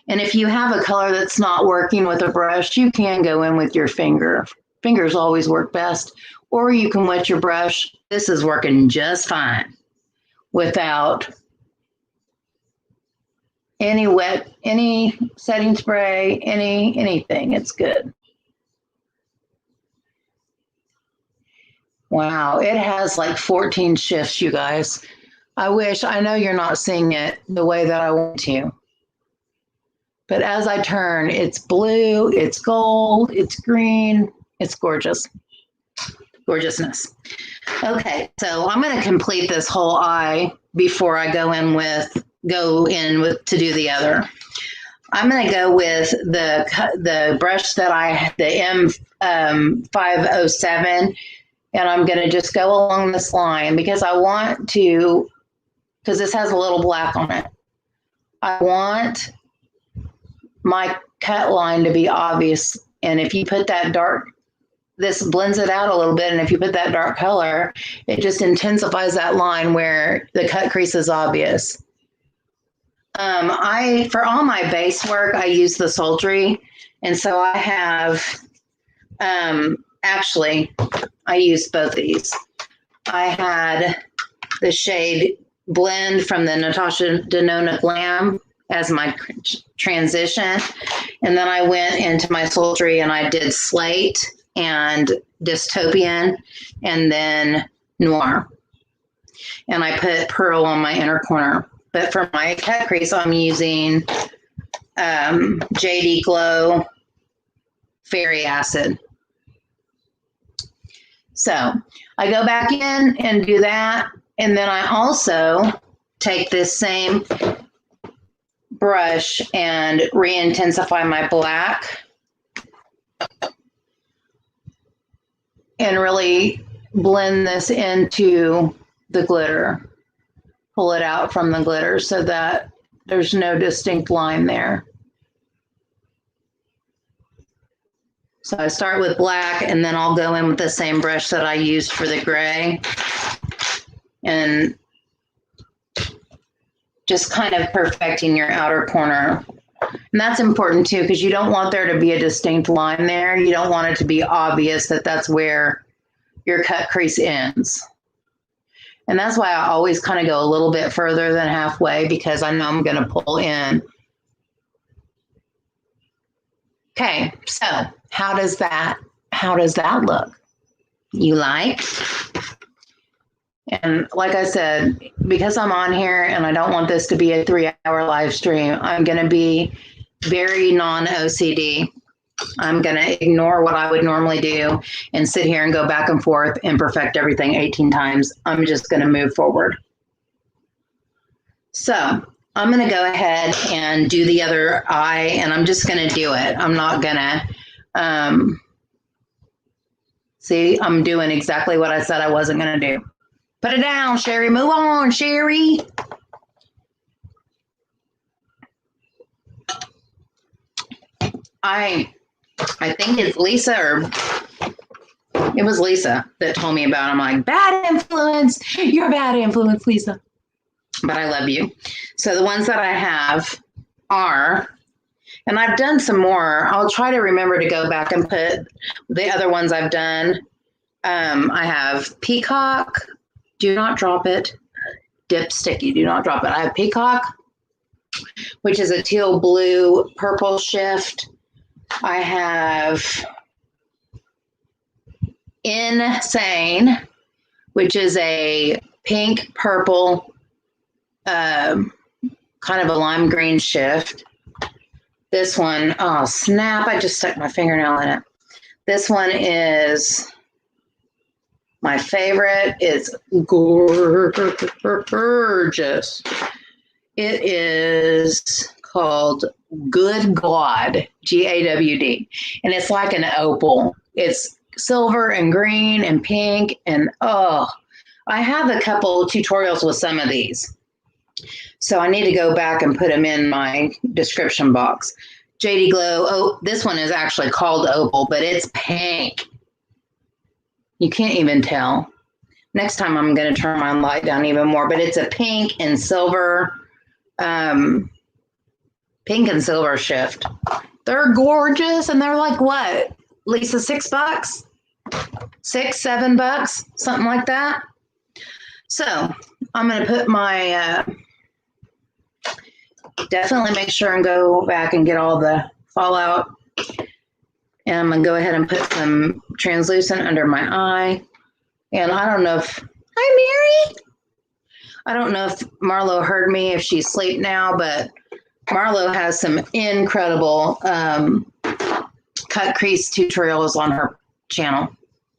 And if you have a color that's not working with a brush, you can go in with your finger. Fingers always work best. Or you can wet your brush. This is working just fine without any setting spray, anything. It's good. Wow, it has like 14 shifts, you guys. I know you're not seeing it the way that I want to. But as I turn, it's blue, it's gold, it's green, it's gorgeous. Gorgeousness. Okay, so I'm going to complete this whole eye before I go in with to do the other. I'm going to go with the brush that the M507, and I'm going to just go along this line because I want to, because this has a little black on it. I want my cut line to be obvious. And if you put that dark, this blends it out a little bit. And if you put that dark color, it just intensifies that line where the cut crease is obvious. For all my base work, I use the Sultry. And so I have, actually, I used both these. I had the shade Blend from the Natasha Denona Glam as my transition. And then I went into my Sultry and I did Slate and Dystopian and then Noir. And I put Pearl on my inner corner. But for my cut crease, I'm using JD Glow Fairy Acid. So I go back in and do that. And then I also take this same brush and re-intensify my black and really blend this into the glitter. Pull it out from the glitter so that there's no distinct line there. So I start with black and then I'll go in with the same brush that I used for the gray and just kind of perfecting your outer corner. And that's important too, because you don't want there to be a distinct line there. You don't want it to be obvious that that's where your cut crease ends. And that's why I always kind of go a little bit further than halfway because I know I'm going to pull in. Okay, so how does that look? You like? And like I said, because I'm on here and I don't want this to be a 3-hour live stream, I'm going to be very non-OCD. I'm going to ignore what I would normally do and sit here and go back and forth and perfect everything 18 times. I'm just going to move forward. So I'm going to go ahead and do the other eye, and I'm just going to do it. I'm not going to, see, I'm doing exactly what I said I wasn't going to do. Put it down, Sherry. Move on, Sherry. I think it's Lisa, or it was Lisa that told me about it. I'm like, bad influence. You're a bad influence, Lisa. But I love you. So the ones that I have are, and I've done some more. I'll try to remember to go back and put the other ones I've done. I have Peacock. Do not drop it. Dip Sticky. Do not drop it. I have Peacock, which is a teal blue purple shift. I have Insane, which is a pink purple, kind of a lime green shift. This one, oh snap, I just stuck my fingernail in it. This one is my favorite. It's gorgeous. It is called Good God, GAWD. And it's like an opal. It's silver and green and pink. And oh, I have a couple tutorials with some of these. So I need to go back and put them in my description box. JD Glow. Oh, this one is actually called opal, but it's pink. You can't even tell. Next time I'm going to turn my light down even more, but it's a pink and silver, shift. They're gorgeous, and they're like what, Lisa, $6, $7, something like that. So I'm going to put my, definitely make sure and go back and get all the fallout. And I'm going to go ahead and put some translucent under my eye. And I don't know if, hi, Mary. I don't know if Marlo heard me, if she's asleep now, but Marlo has some incredible cut crease tutorials on her channel.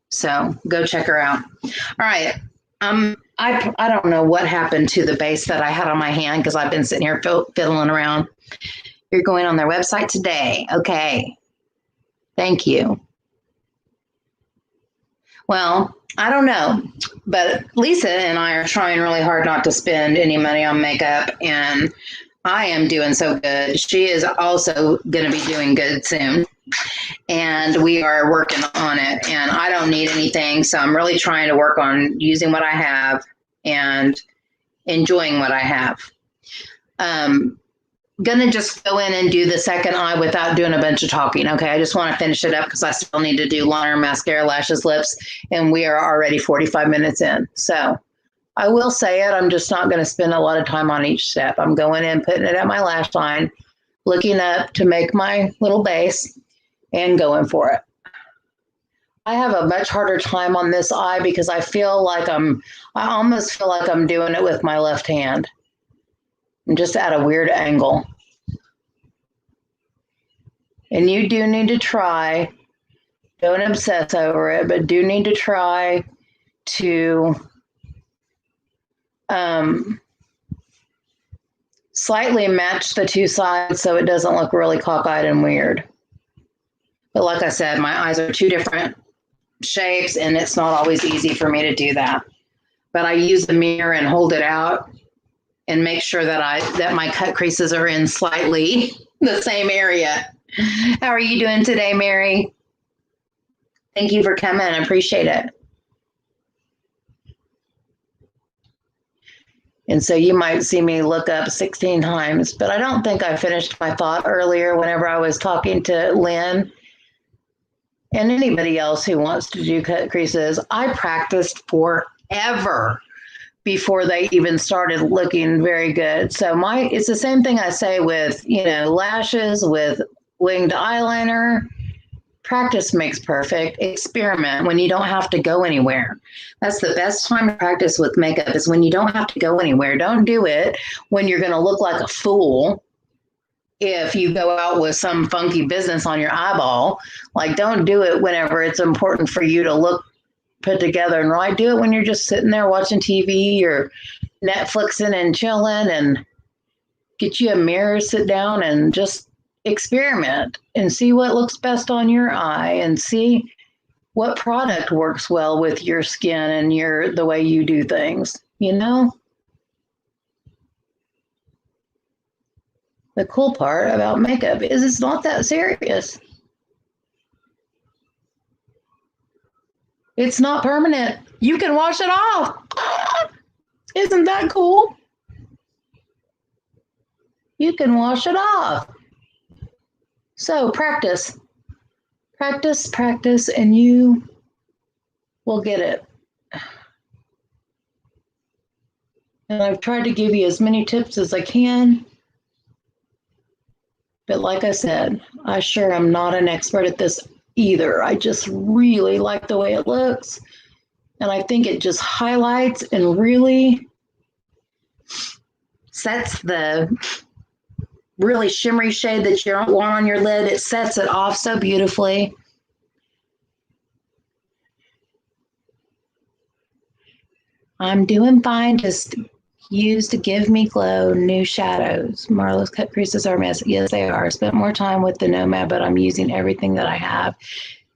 So go check her out. All right. I don't know what happened to the base that I had on my hand because I've been sitting here fiddling around. You're going on their website today. Okay. Thank you. Well, I don't know, but Lisa and I are trying really hard not to spend any money on makeup, and I am doing so good. She is also going to be doing good soon, and we are working on it, and I don't need anything, so I'm really trying to work on using what I have and enjoying what I have. Gonna just go in and do the second eye without doing a bunch of talking. Okay, I just want to finish it up because I still need to do liner, mascara, lashes, lips, and we are already 45 minutes in. So I will say it, I'm just not going to spend a lot of time on each step. I'm going in, putting it at my lash line, looking up to make my little base, and going for it. I have a much harder time on this eye because I almost feel like I'm doing it with my left hand. I'm just at a weird angle. And you do need to try, don't obsess over it, but do need to try to slightly match the two sides so it doesn't look really cockeyed and weird. But like I said, my eyes are two different shapes, and it's not always easy for me to do that. But I use the mirror and hold it out and make sure that my cut creases are in slightly the same area. How are you doing today, Mary? Thank you for coming. I appreciate it. And so you might see me look up 16 times, but I don't think I finished my thought earlier whenever I was talking to Lynn and anybody else who wants to do cut creases. I practiced forever before they even started looking very good. So it's the same thing I say with, lashes, with winged eyeliner. Practice makes perfect. Experiment when you don't have to go anywhere. That's the best time to practice with makeup, is when you don't have to go anywhere. Don't do it when you're going to look like a fool if you go out with some funky business on your eyeball. Like, don't do it whenever it's important for you to look put together and right. Do it when you're just sitting there watching TV or Netflixing and chilling, and get you a mirror, sit down and just experiment and see what looks best on your eye and see what product works well with your skin and the way you do things. The cool part about makeup is it's not that serious. It's not permanent. You can wash it off. Isn't that cool? You can wash it off. So practice, and you will get it. And I've tried to give you as many tips as I can. But like I said, I sure am not an expert at this either. I just really like the way it looks. And I think it just highlights and really sets the really shimmery shade that you don't want on your lid. It sets it off so beautifully. I'm doing fine. Just use to give me glow new shadows. Marlowe's cut creases are messy. Yes, they are. I spent more time with the Nomad, but I'm using everything that I have,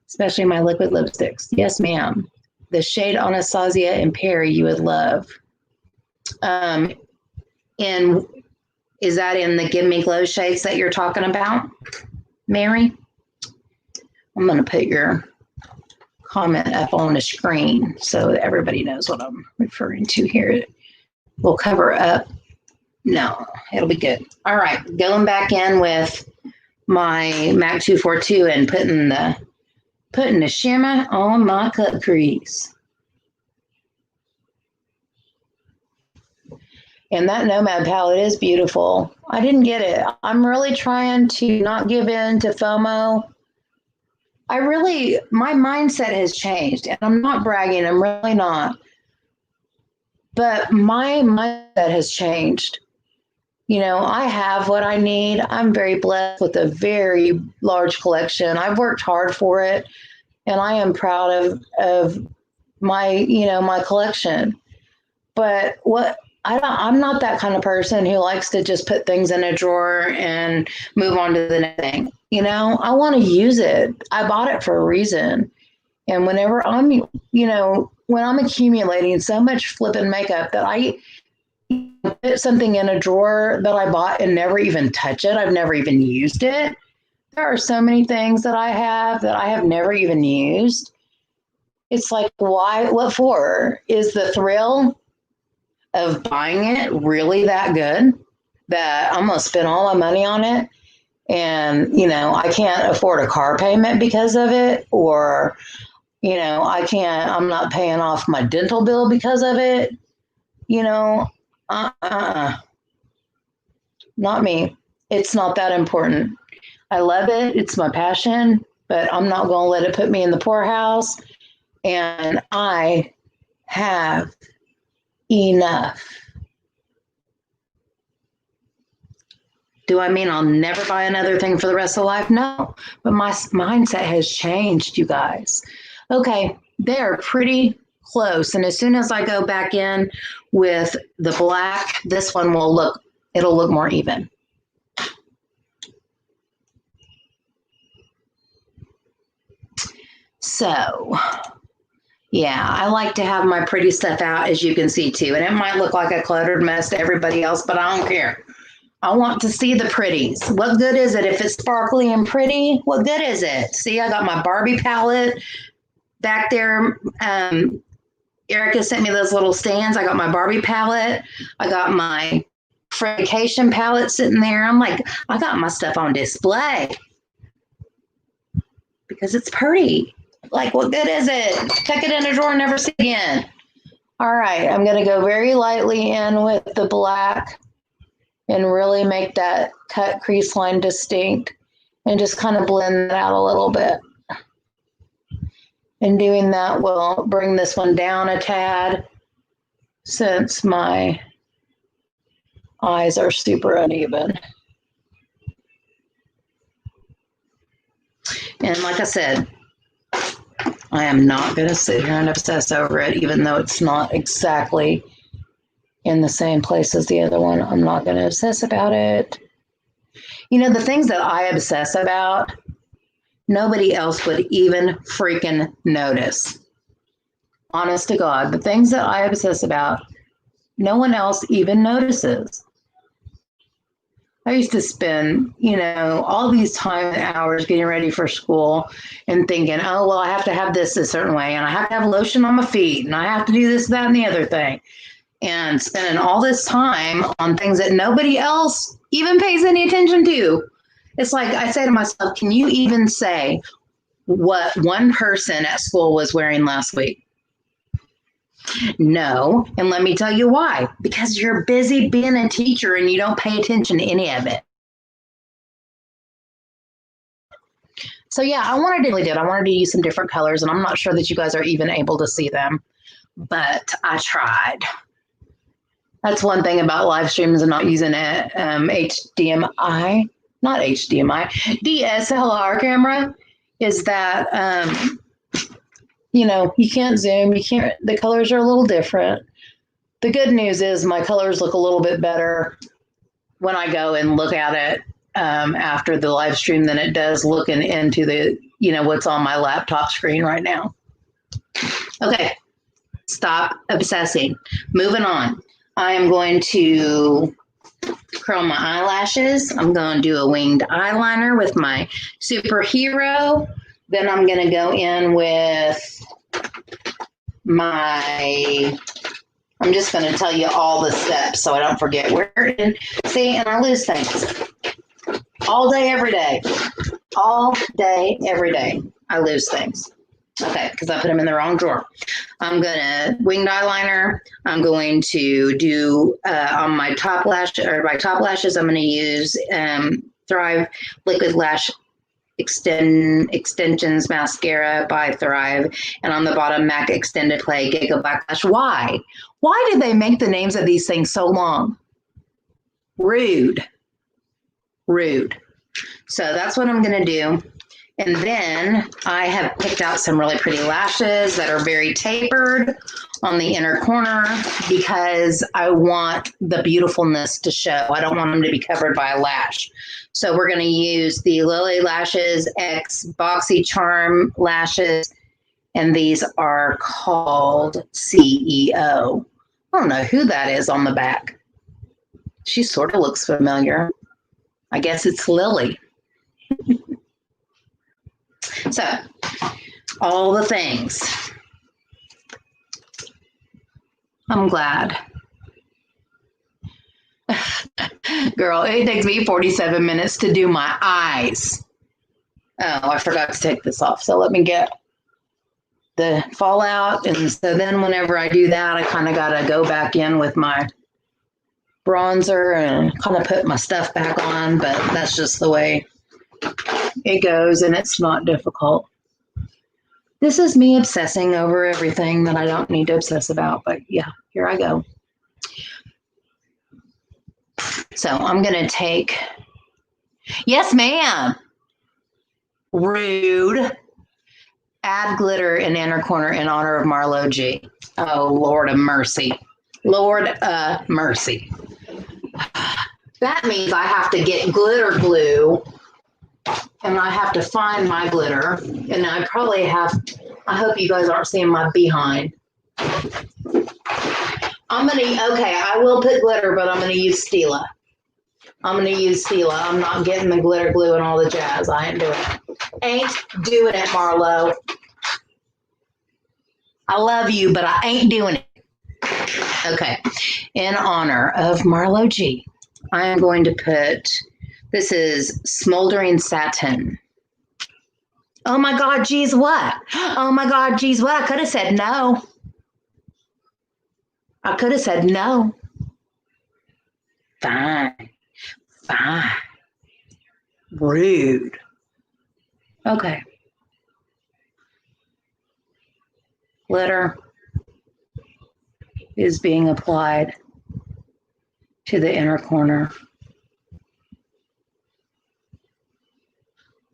especially my liquid lipsticks. Yes, ma'am. The shade Anastasia and Perry you would love. And is that in the Give Me Glow shades that you're talking about, Mary? I'm going to put your comment up on the screen so that everybody knows what I'm referring to here. We'll cover up. No, it'll be good. All right, going back in with my MAC 242 and putting the shimmer on my cut crease. And that Nomad palette is beautiful. I didn't get it. I'm really trying to not give in to FOMO. My mindset has changed, and I'm not bragging. I'm really not. But my mindset has changed. You know, I have what I need. I'm very blessed with a very large collection. I've worked hard for it, and I am proud of my, my collection. But I'm not that kind of person who likes to just put things in a drawer and move on to the next thing. You know, I want to use it. I bought it for a reason. And whenever when I'm accumulating so much flipping makeup that I put something in a drawer that I bought and never even touch it, I've never even used it. There are so many things that I have never even used. It's like, why? What for? Is the thrill of buying it really that good that I'm going to spend all my money on it? And, I can't afford a car payment because of it, or, I'm not paying off my dental bill because of it. Not me. It's not that important. I love it. It's my passion, but I'm not going to let it put me in the poorhouse. And I have enough. Do I mean I'll never buy another thing for the rest of life? No, but my mindset has changed, you guys. Okay, they're pretty close. And as soon as I go back in with the black, this one it'll look more even. So, yeah, I like to have my pretty stuff out, as you can see too. And it might look like a cluttered mess to everybody else, but I don't care. I want to see the pretties. What good is it if it's sparkly and pretty? What good is it? See, I got my Barbie palette back there. Erica sent me those little stands. I got my Barbie palette. I got my Vacation palette sitting there. I'm like, I got my stuff on display because it's pretty. Like, what good is it? Tuck it in a drawer and never see it again. All right, I'm going to go very lightly in with the black and really make that cut crease line distinct and just kind of blend that out a little bit. And doing that will bring this one down a tad since my eyes are super uneven. And like I said, I am not going to sit here and obsess over it, even though it's not exactly in the same place as the other one. I'm not going to obsess about it. The things that I obsess about, nobody else would even freaking notice. Honest to God, the things that I obsess about, no one else even notices. I used to spend, all these time and hours getting ready for school and thinking, oh, well, I have to have this a certain way, and I have to have lotion on my feet, and I have to do this, that, and the other thing. And spending all this time on things that nobody else even pays any attention to. It's like I say to myself, can you even say what one person at school was wearing last week? No. And let me tell you why. Because you're busy being a teacher and you don't pay attention to any of it. So yeah, I wanted to use some different colors, and I'm not sure that you guys are even able to see them, but I tried. That's one thing about live streams and not using a HDMI, not HDMI, DSLR camera, is that you can't zoom, the colors are a little different. The good news is my colors look a little bit better when I go and look at it after the live stream than it does looking into the, what's on my laptop screen right now. Okay, stop obsessing. Moving on. I am going to curl my eyelashes. I'm going to do a winged eyeliner with my superhero. Then I'm going to go in with I'm just going to tell you all the steps so I don't forget where it is. See, and I lose things. All day, every day. All day, every day. I lose things. Okay, because I put them in the wrong drawer. I'm going to winged eyeliner. I'm going to do on my top lashes, I'm going to use Thrive Liquid Lash Extensions Mascara by Thrive. And on the bottom, MAC Extended Play Giga Black Lash. Why? Why did they make the names of these things so long? Rude. So that's what I'm going to do. And then I have picked out some really pretty lashes that are very tapered on the inner corner because I want the beautifulness to show. I don't want them to be covered by a lash. So we're going to use the Lily Lashes X Boxy Charm lashes, and these are called CEO. I don't know who that is on the back. She sort of looks familiar. I guess it's Lily. So, all the things. I'm glad. Girl, it takes me 47 minutes to do my eyes. Oh, I forgot to take this off. So let me get the fallout. And so then whenever I do that, I kind of got to go back in with my bronzer and kind of put my stuff back on. But that's just the way it goes, and it's not difficult. This is me obsessing over everything that I don't need to obsess about, but yeah, here I go. So I'm going to take, yes, ma'am. Rude. Add glitter in inner corner in honor of Marlo G. Oh, Lord of mercy. Lord of mercy. That means I have to get glitter glue, and I have to find my glitter, and I probably have, I hope you guys aren't seeing my behind. Okay, I will put glitter, but I'm going to use Stila. I'm not getting the glitter glue and all the jazz. I ain't doing it. Marlo. I love you, but I ain't doing it. Okay, in honor of Marlo G, I am going to put, this is Smoldering Satin. Oh my God, geez, what? Oh my God, geez, what? I could have said no. Fine. Rude. Okay. Glitter is being applied to the inner corner.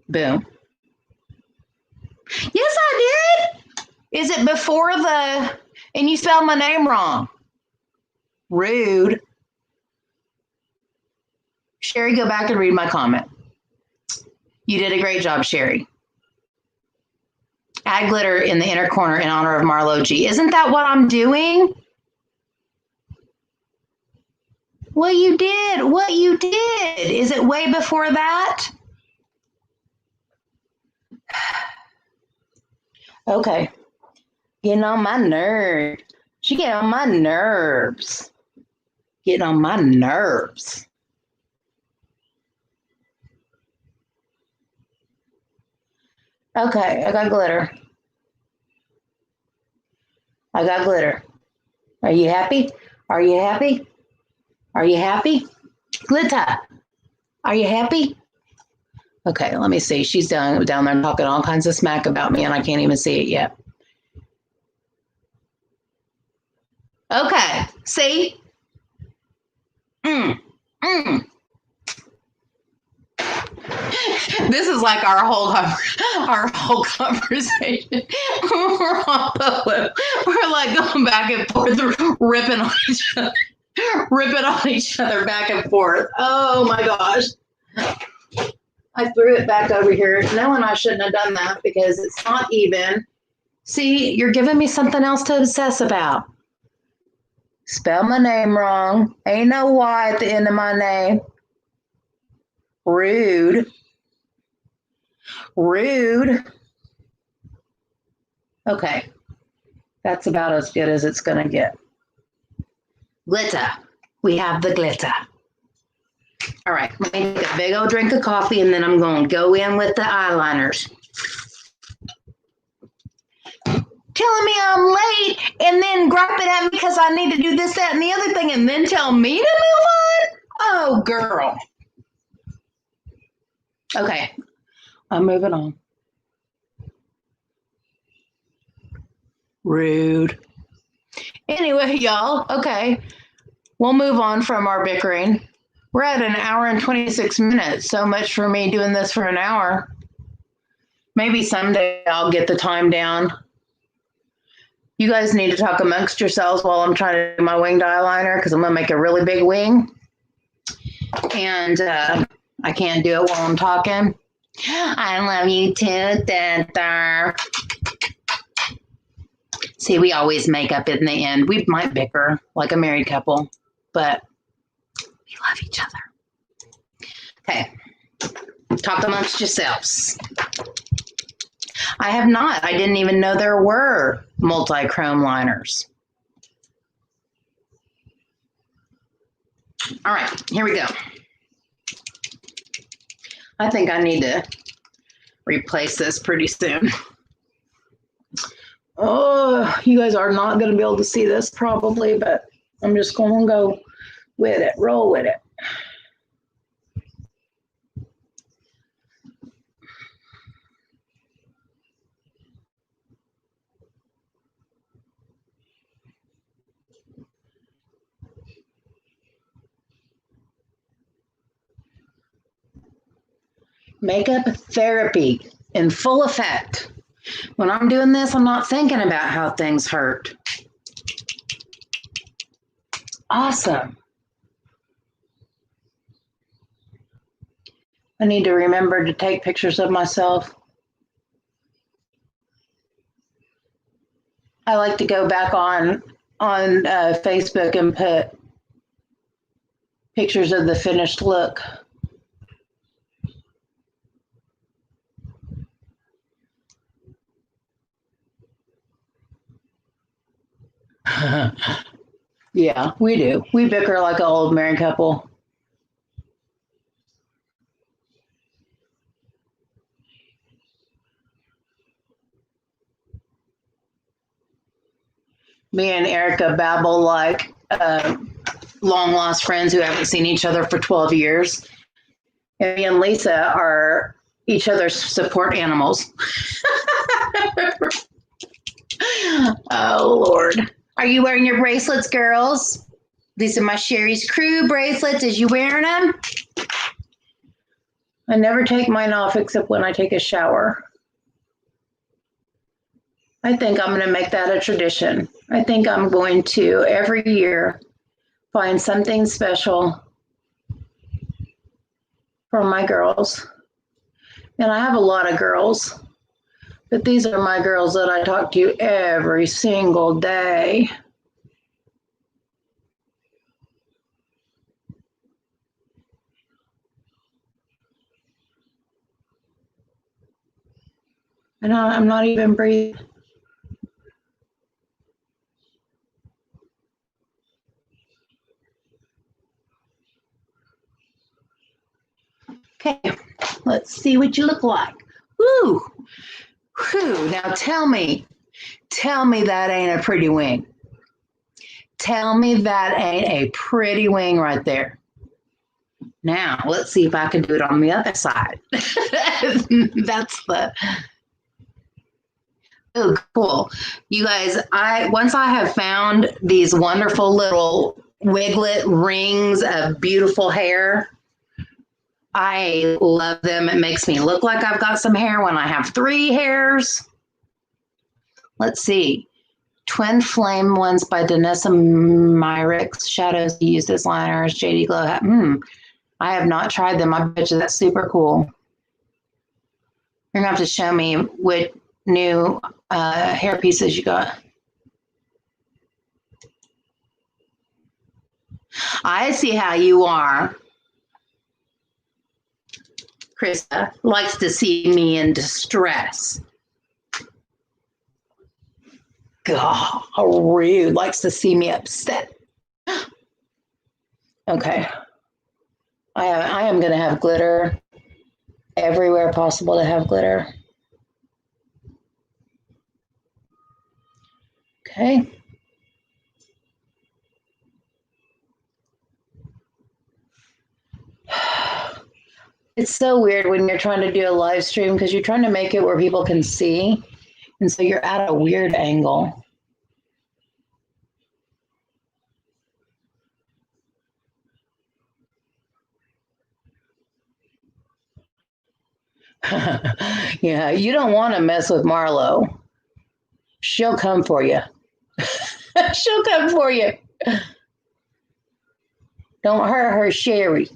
Boom. Yes, I did. Is it before the, and you spelled my name wrong. Rude. Sherry, go back and read my comment. You did a great job, Sherry. Add glitter in the inner corner in honor of Marlo G. Isn't that what I'm doing? What you did. Is it way before that? Okay. Getting on my nerves. She getting on my nerves. Okay, I got glitter. Are you happy? Glitter. Are you happy? Okay, let me see. She's down there talking all kinds of smack about me, and I can't even see it yet. Okay, see? This is like our whole conversation. We're on public. We're like going back and forth, ripping on each other back and forth. Oh my gosh. I threw it back over here, knowing I shouldn't have done that because it's not even. See, you're giving me something else to obsess about. Spell my name wrong. Ain't no Y at the end of my name. Rude. Okay. That's about as good as it's going to get. Glitter. We have the glitter. All right. Let me take a big old drink of coffee, and then I'm going to go in with the eyeliners. Telling me I'm late and then griping at me because I need to do this, that, and the other thing, and then tell me to move on? Oh, girl. Okay. I'm moving on. Rude. Anyway, y'all, okay. We'll move on from our bickering. We're at an hour and 26 minutes. So much for me doing this for an hour. Maybe someday I'll get the time down. You guys need to talk amongst yourselves while I'm trying to do my winged eyeliner because I'm going to make a really big wing. And I can't do it while I'm talking. I love you too, Dad. See, we always make up in the end. We might bicker like a married couple, but we love each other. Okay. Talk amongst yourselves. I have not. I didn't even know there were multi-chrome liners. All right, here we go. I think I need to replace this pretty soon. Oh, you guys are not going to be able to see this probably, but I'm just going to go with it, roll with it. Makeup therapy in full effect. When I'm doing this, I'm not thinking about how things hurt. Awesome. I need to remember to take pictures of myself. I like to go back on Facebook and put pictures of the finished look. Yeah, we do. We bicker like an old married couple. Me and Erica babble like long lost friends who haven't seen each other for 12 years. And me and Lisa are each other's support animals. Oh, Lord. Are you wearing your bracelets, girls? These are my Sherry's Crew bracelets. Is you wearing them? I never take mine off except when I take a shower. I think I'm going to make that a tradition. I think I'm going to, every year, find something special for my girls. And I have a lot of girls, but these are my girls that I talk to every single day. And I'm not even breathing. Okay, let's see what you look like. Woo! Whew. Now tell me that ain't a pretty wing. Tell me that ain't a pretty wing right there. Now, let's see if I can do it on the other side. That's the, oh, cool. You guys, once I have found these wonderful little wiglet rings of beautiful hair, I love them. It makes me look like I've got some hair when I have 3 hairs. Let's see. Twin Flame ones by Danessa Myricks. Shadows used as liners. JD Glow hat. I have not tried them. I bet you that's super cool. You're going to have to show me what new hair pieces you got. I see how you are. Krista likes to see me in distress. God, how rude. Likes to see me upset. Okay. I am going to have glitter everywhere possible to have glitter. Okay. It's so weird when you're trying to do a live stream because you're trying to make it where people can see. And so you're at a weird angle. Yeah, you don't want to mess with Marlo. She'll come for you. She'll come for you. Don't hurt her, Sherry.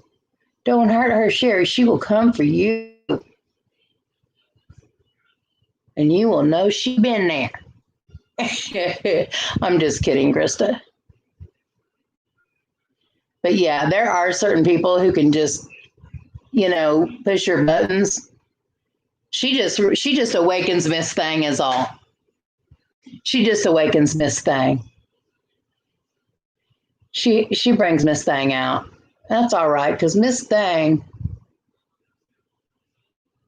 Don't hurt her, Sherry. She will come for you. And you will know she's been there. I'm just kidding, Krista. But yeah, there are certain people who can just, push your buttons. She just awakens Miss Thang is all. She just awakens Miss Thang. She brings Miss Thang out. That's all right, because Miss Thang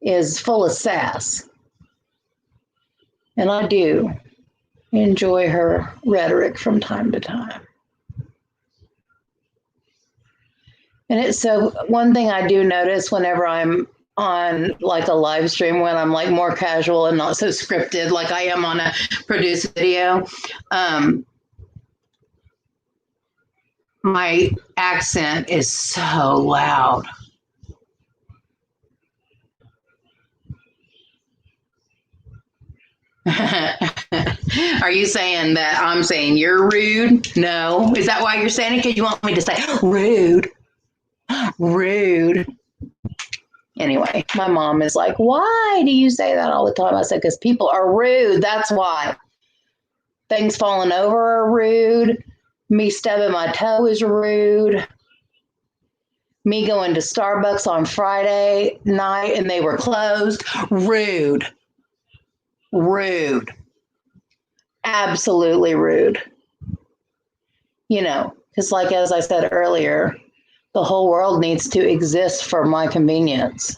is full of sass. And I do enjoy her rhetoric from time to time. And it's so, one thing I do notice whenever I'm on like a live stream, when I'm like more casual and not so scripted like I am on a produced video, my accent is so loud. Are you saying that I'm saying you're rude? No. Is that why you're saying it? Because you want me to say rude? Rude. Anyway, my mom is like, why do you say that all the time? I said, because people are rude. That's why. Things falling over are rude. Me stubbing my toe is rude. Me going to Starbucks on Friday night and they were closed. Rude. Rude. Absolutely rude. Because like as I said earlier, the whole world needs to exist for my convenience,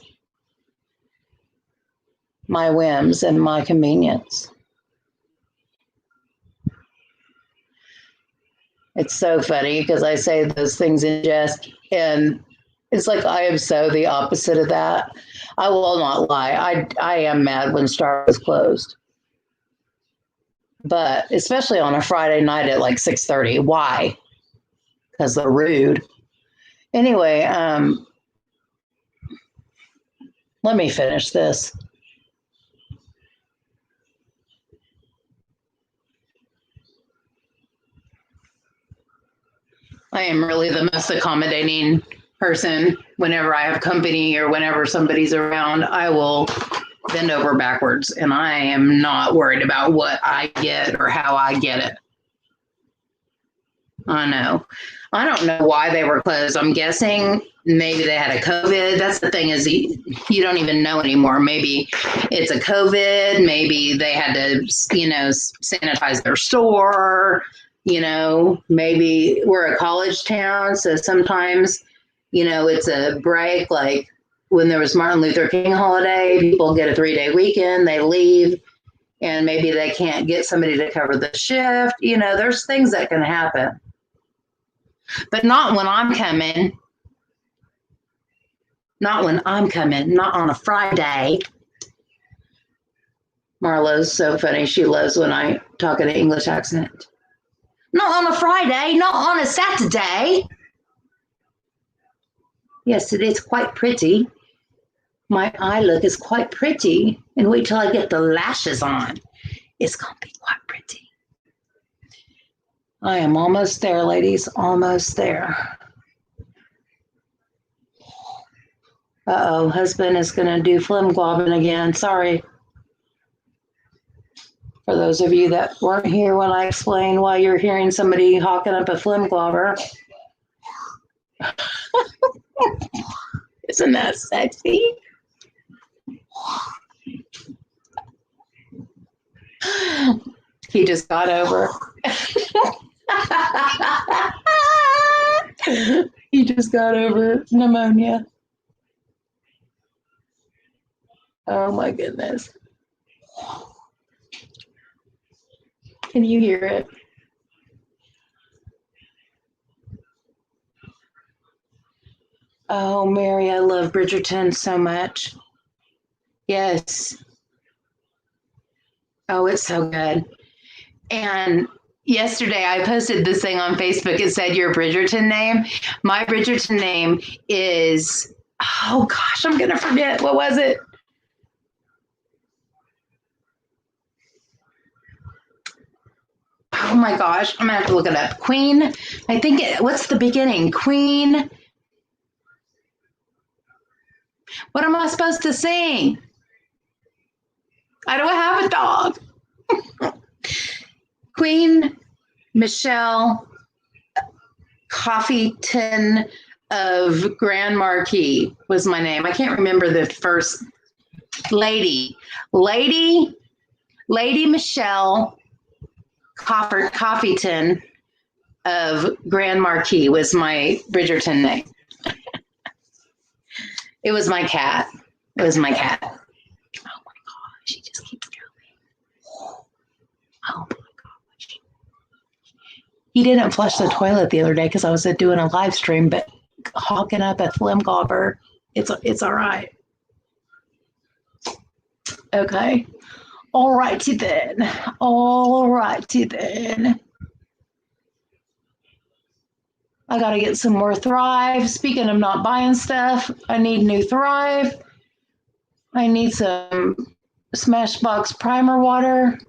my whims, and my convenience. It's so funny because I say those things in jest, and it's like I am so the opposite of that. I will not lie. I am mad when Starbucks is closed. But especially on a Friday night at like 6:30. Why? Because they're rude. Anyway, let me finish this. I am really the most accommodating person. Whenever I have company or whenever somebody's around, I will bend over backwards, and I am not worried about what I get or how I get it. I know. I don't know why they were closed. I'm guessing maybe they had a COVID. That's the thing, is you don't even know anymore. Maybe it's a COVID. Maybe they had to, sanitize their store. Maybe we're a college town. So sometimes, it's a break. Like when there was Martin Luther King holiday, people get a 3-day weekend, they leave, and maybe they can't get somebody to cover the shift. There's things that can happen. But not when I'm coming. Not when I'm coming, not on a Friday. Marlo's so funny. She loves when I talk in an English accent. Not on a Friday, not on a Saturday. Yes, it is quite pretty. My eye look is quite pretty. And wait till I get the lashes on. It's going to be quite pretty. I am almost there, ladies. Almost there. Uh-oh, husband is going to do flim globbing again. Sorry. For those of you that weren't here when I explained why you're hearing somebody hawking up a flim globber. Isn't that sexy? He just got over. He just got over pneumonia. Oh my goodness. Can you hear it? Oh, Mary, I love Bridgerton so much. Yes. Oh, it's so good. And yesterday I posted this thing on Facebook. It said your Bridgerton name. My Bridgerton name is, oh gosh, I'm going to forget. What was it? Oh my gosh, I'm going to have to look it up. Queen, I think, what's the beginning? Queen. What am I supposed to sing? I don't have a dog. Queen Michelle Coffeeton of Grand Marquis was my name. I can't remember the first lady. Lady Michelle Coffeeton of Grand Marquis was my Bridgerton name. It was my cat. It was my cat. Oh my gosh, she just keeps going. Oh my gosh. He didn't flush the toilet the other day because I was doing a live stream, but hawking up a flim gobber, it's all right. Okay. All righty then. All righty then. I got to get some more Thrive. Speaking of not buying stuff, I need new Thrive. I need some Smashbox primer water.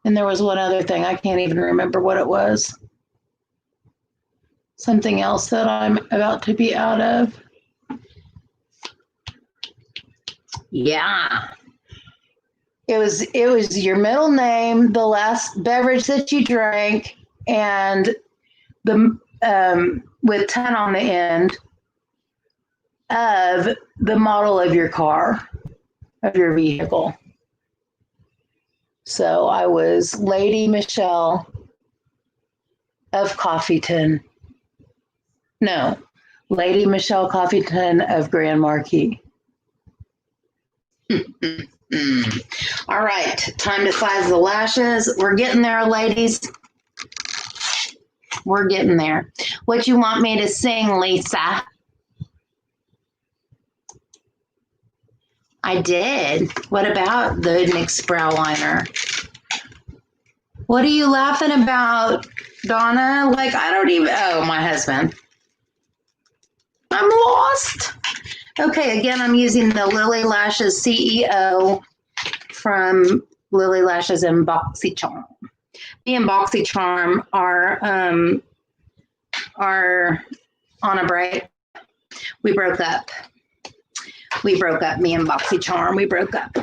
And there was one other thing. I can't even remember what it was. Something else that I'm about to be out of. Yeah. It was your middle name, the last beverage that you drank, and the with 10 on the end of the model of your car, of your vehicle. So I was Lady Michelle of Coffeeton. No, Lady Michelle Coffeeton of Grand Marquis. All right, time to size the lashes. We're getting there, ladies. We're getting there. What you want me to sing, Lisa? I did. What about the NYX brow liner? What are you laughing about, Donna? Like, I don't even, oh, my husband. I'm lost. Okay, again, I'm using the Lily Lashes CEO from Lily Lashes and BoxyCharm. Me and BoxyCharm are on a break. We broke up. Me and BoxyCharm, we broke up.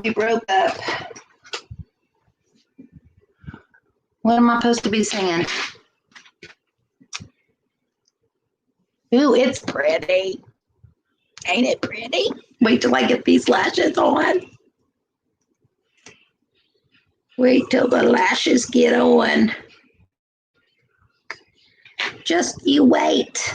We broke up. What am I supposed to be singing? Ooh, it's pretty. Ain't it pretty? Wait till I get these lashes on. Wait till the lashes get on. Just you wait.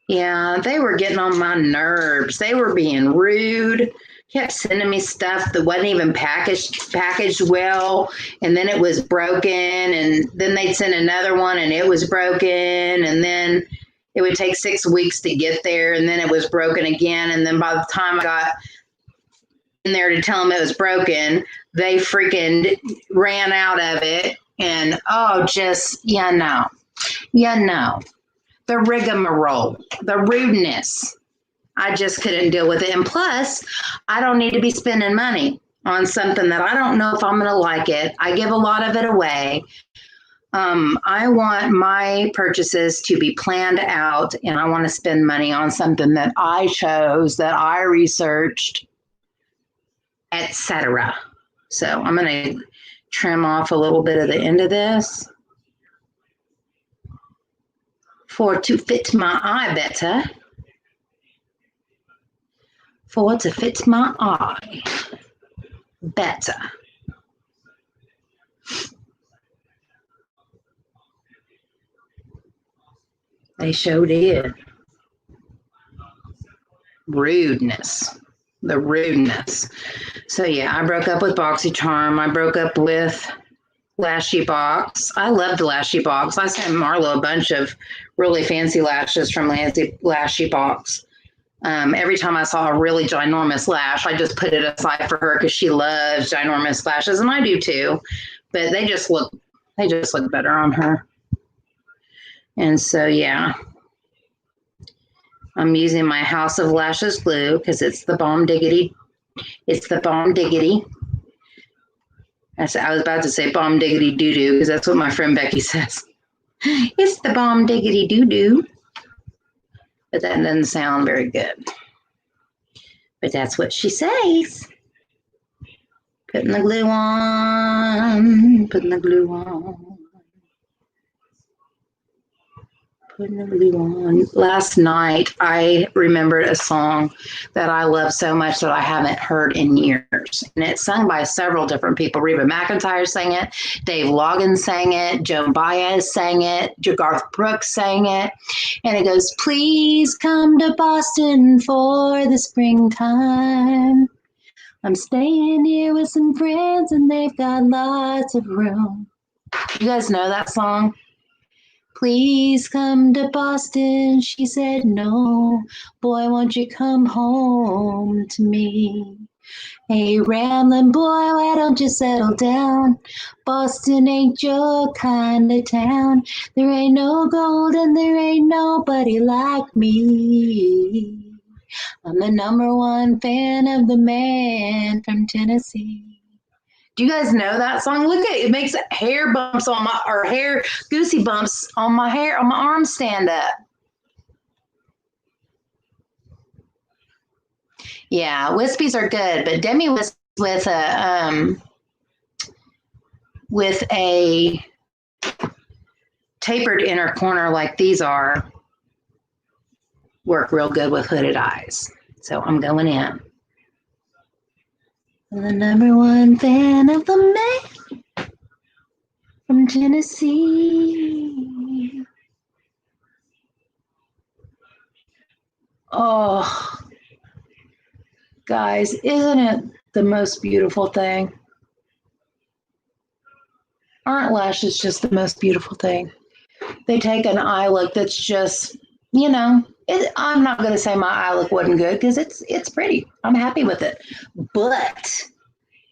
Yeah, they were getting on my nerves. They were being rude. kept sending me stuff that wasn't even packaged well, and then it was broken, and then they'd send another one and it was broken, and then it would take 6 weeks to get there, and then it was broken again, and then by the time I got in there to tell them it was broken, they freaking ran out of it, and the rigmarole, the rudeness. I just couldn't deal with it. And plus, I don't need to be spending money on something that I don't know if I'm going to like it. I give a lot of it away. I want my purchases to be planned out, and I want to spend money on something that I chose, that I researched, etc. So I'm going to trim off a little bit of the end of this for to fit my eye better. For to fit my eye better. They sure did. Rudeness. The rudeness. So yeah, I broke up with BoxyCharm. I broke up with Lashy Box. I loved Lashy Box. I sent Marlo a bunch of really fancy lashes from Lashy Box. Every time I saw a really ginormous lash, I just put it aside for her because she loves ginormous lashes, and I do too. But they just look better on her. And so yeah, I'm using my House of Lashes glue because it's the bomb diggity. It's the bomb diggity. I was about to say bomb diggity doo doo because that's what my friend Becky says. It's the bomb diggity doo doo. But that doesn't sound very good. But that's what she says. Putting the glue on. Putting the glue on. Putting the glue on. Last night, I remembered a song that I love so much that I haven't heard in years. And it's sung by several different people. Reba McEntire sang it. Dave Logan sang it. Joan Baez sang it. Garth Brooks sang it. And it goes, please come to Boston for the springtime. I'm staying here with some friends and they've got lots of room. You guys know that song? Please come to Boston. She said, no, boy, won't you come home to me? Hey, rambling boy, why don't you settle down? Boston ain't your kind of town. There ain't no gold and there ain't nobody like me. I'm the #1 fan of the man from Tennessee. Do you guys know that song? Look at it. It makes hair bumps on my, or hair goosey bumps on my hair, on my arms stand up. Yeah, wispies are good, but demi wisp with a tapered inner corner like these are work real good with hooded eyes. So I'm going in. I'm the #1 fan of the man from Tennessee. Oh, guys, isn't it the most beautiful thing? Aren't lashes just the most beautiful thing? They take an eye look that's just, you know, I'm not going to say my eye look wasn't good because it's pretty. I'm happy with it. But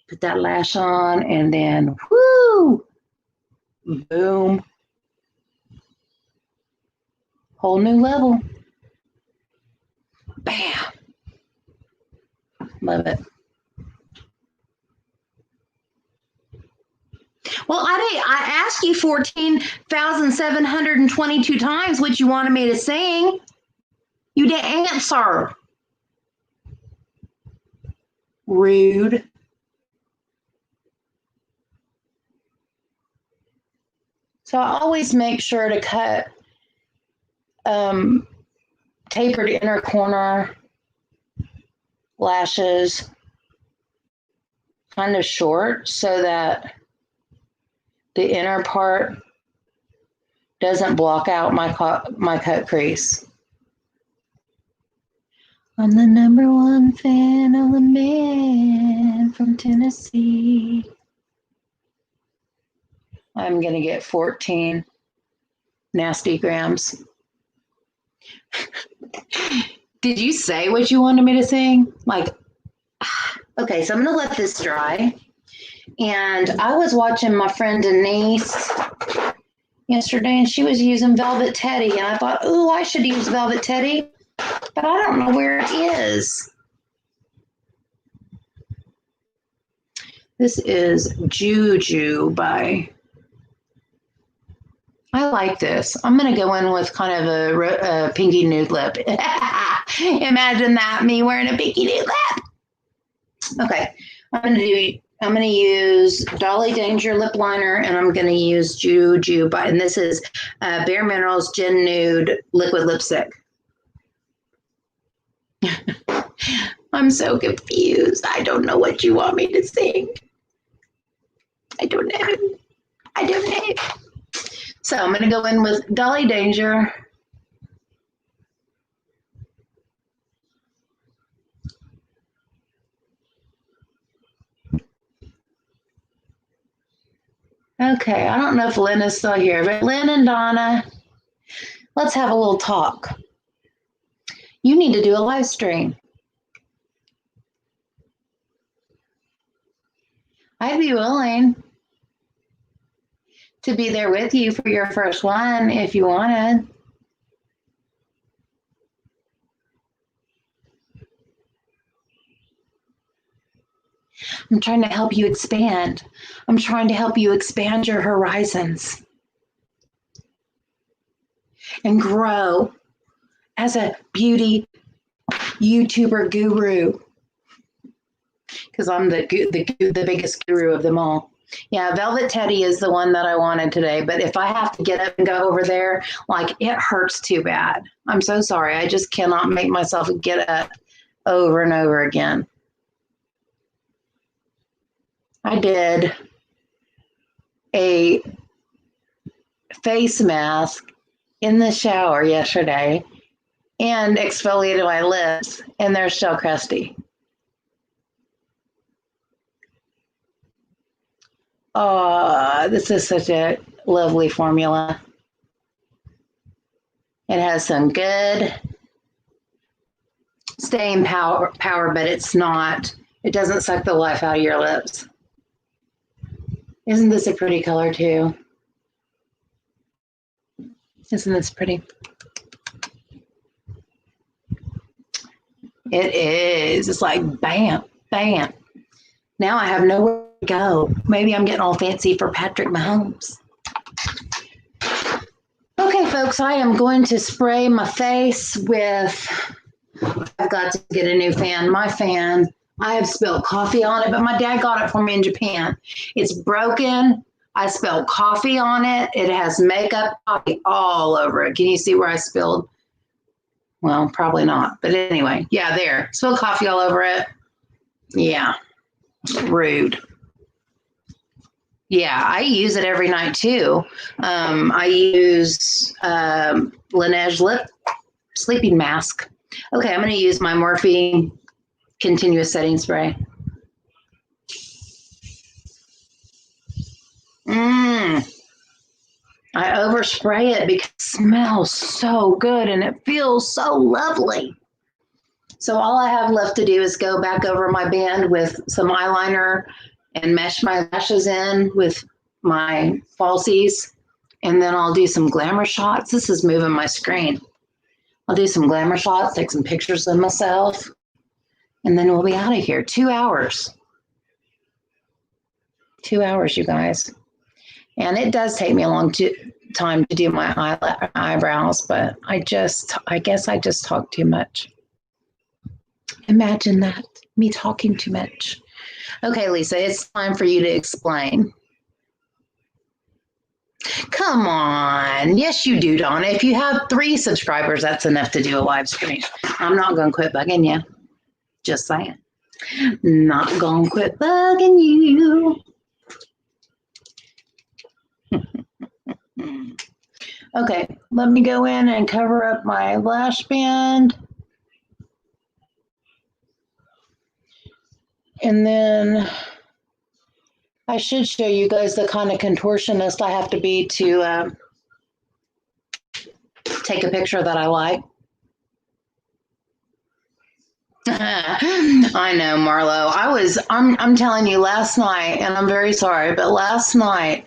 put that lash on and then, whoo, boom. Whole new level. Bam. Love it. Well, I asked you 14,722 times what you wanted me to sing. You didn't answer. Rude. So I always make sure to cut tapered inner corner lashes kind of short so that the inner part doesn't block out my cut crease. I'm the #1 fan of the man from Tennessee. I'm going to get 14 nasty grams. Did you say what you wanted me to sing? Like, okay, so I'm going to let this dry. And I was watching my friend Anais yesterday, and she was using Velvet Teddy. And I thought, oh, I should use Velvet Teddy, but I don't know where it is. This is Juju by... I like this. I'm going to go in with kind of a pinky nude lip. Imagine that, me wearing a pinky nude lip. Okay, I'm going to use Dolly Danger lip liner, and I'm going to use Juju by, and this is Bare Minerals Gen Nude liquid lipstick. I'm so confused. I don't know what you want me to sing. I don't know. So I'm going to go in with Dolly Danger. Okay, I don't know if Lynn is still here, but Lynn and Donna, let's have a little talk. You need to do a live stream. I'd be willing to be there with you for your first one if you wanted. I'm trying to help you expand. I'm trying to help you expand your horizons and grow as a beauty YouTuber guru. Because I'm the biggest guru of them all. Yeah, Velvet Teddy is the one that I wanted today. But if I have to get up and go over there, like, it hurts too bad. I'm so sorry. I just cannot make myself get up over and over again. I did a face mask in the shower yesterday and exfoliated my lips, and they're still crusty. Oh, this is such a lovely formula. It has some good staying power, but it doesn't suck the life out of your lips. Isn't this a pretty color too? Isn't this pretty? It is. It's like bam, bam. Now I have nowhere to go. Maybe I'm getting all fancy for Patrick Mahomes. Okay, folks, I am going to spray my face with, I've got to get a new fan. My fan, I have spilled coffee on it, but my dad got it for me in Japan. It's broken. I spilled coffee on it. It has makeup coffee all over it. Can you see where I spilled? Well, probably not. But anyway, yeah, there. Spilled coffee all over it. Yeah. Rude. Yeah, I use it every night too. I use Laneige lip sleeping mask. Okay, I'm going to use my Morphe continuous setting spray. I overspray it because it smells so good and it feels so lovely. So all I have left to do is go back over my band with some eyeliner and mesh my lashes in with my falsies. And then I'll do some glamour shots. This is moving my screen. I'll do some glamour shots, take some pictures of myself, and then we'll be out of here. 2 hours. 2 hours, you guys. And it does take me a long time to do my eyebrows, but I guess I just talk too much. Imagine that, me talking too much. Okay, Lisa, it's time for you to explain. Come on. Yes, you do, Donna. If you have 3 subscribers, that's enough to do a live stream. I'm not going to quit bugging you. Just saying. Not going to quit bugging you. Okay, let me go in and cover up my lash band. And then I should show you guys the kind of contortionist I have to be to take a picture that I like. I know, Marlo. I'm telling you, last night, and I'm very sorry, but last night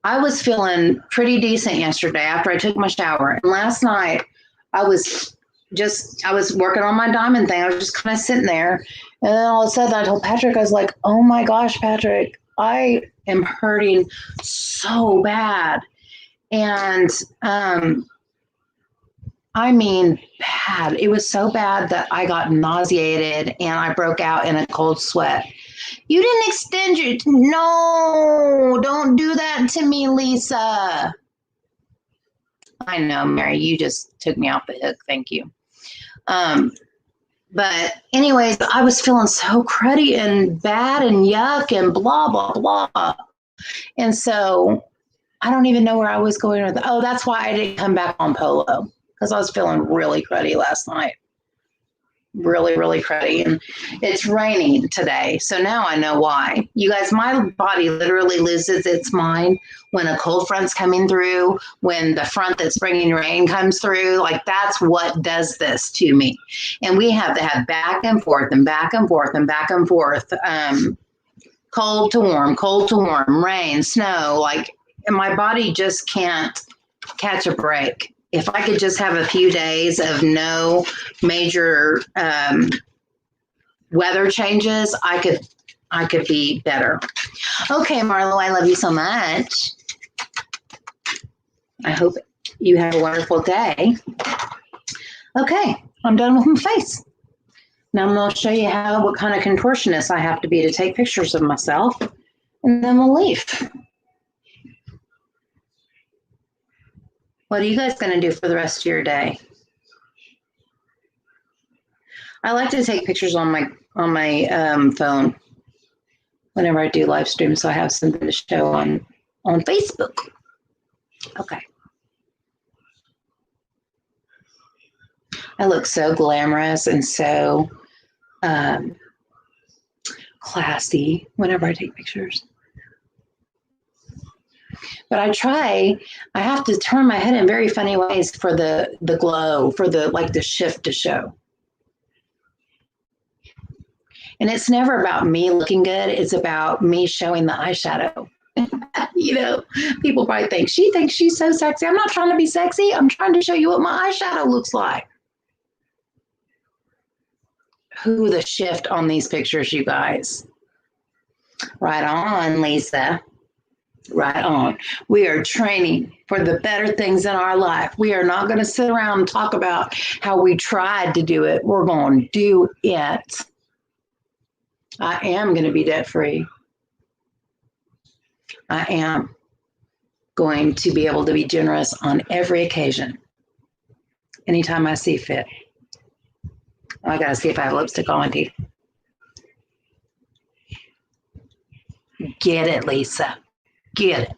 I was feeling pretty decent yesterday after I took my shower. And last night I was working on my diamond thing. I was just kind of sitting there. And then all of a sudden I told Patrick, I was like, oh my gosh, Patrick, I am hurting so bad. And I mean, bad. It was so bad that I got nauseated and I broke out in a cold sweat. You didn't extend your, no, don't do that to me, Lisa. I know, Mary, you just took me off the hook. Thank you. But anyways, I was feeling so cruddy and bad and yuck and blah, blah, blah. And so I don't even know where I was going with oh, that's why I didn't come back on Polo, because I was feeling really cruddy last night. Really, really cruddy. And it's raining today. So now I know why. You guys, my body literally loses its mind when a cold front's coming through, when the front that's bringing rain comes through. Like, that's what does this to me. And we have to have back and forth and back and forth and back and forth. Cold to warm, rain, snow. Like, and my body just can't catch a break. If I could just have a few days of no major weather changes, I could be better. Okay, Marlo, I love you so much. I hope you have a wonderful day. Okay, I'm done with my face. Now I'm going to show you what kind of contortionist I have to be to take pictures of myself, and then we'll leave. What are you guys going to do for the rest of your day? I like to take pictures on my phone whenever I do live stream, so I have something to show on Facebook. Okay. I look so glamorous and so classy whenever I take pictures. But I have to turn my head in very funny ways for the glow, for the shift to show. And it's never about me looking good. It's about me showing the eyeshadow. You know, people probably think, she thinks she's so sexy. I'm not trying to be sexy. I'm trying to show you what my eyeshadow looks like. Who the shift on these pictures, you guys. Right on, Lisa. Right on. We are training for the better things in our life. We are not going to sit around and talk about how we tried to do it. We're going to do it. I am going to be debt free. I am going to be able to be generous on every occasion, anytime I see fit. I got to see if I have lipstick on my teeth. Get it, Lisa. Get it.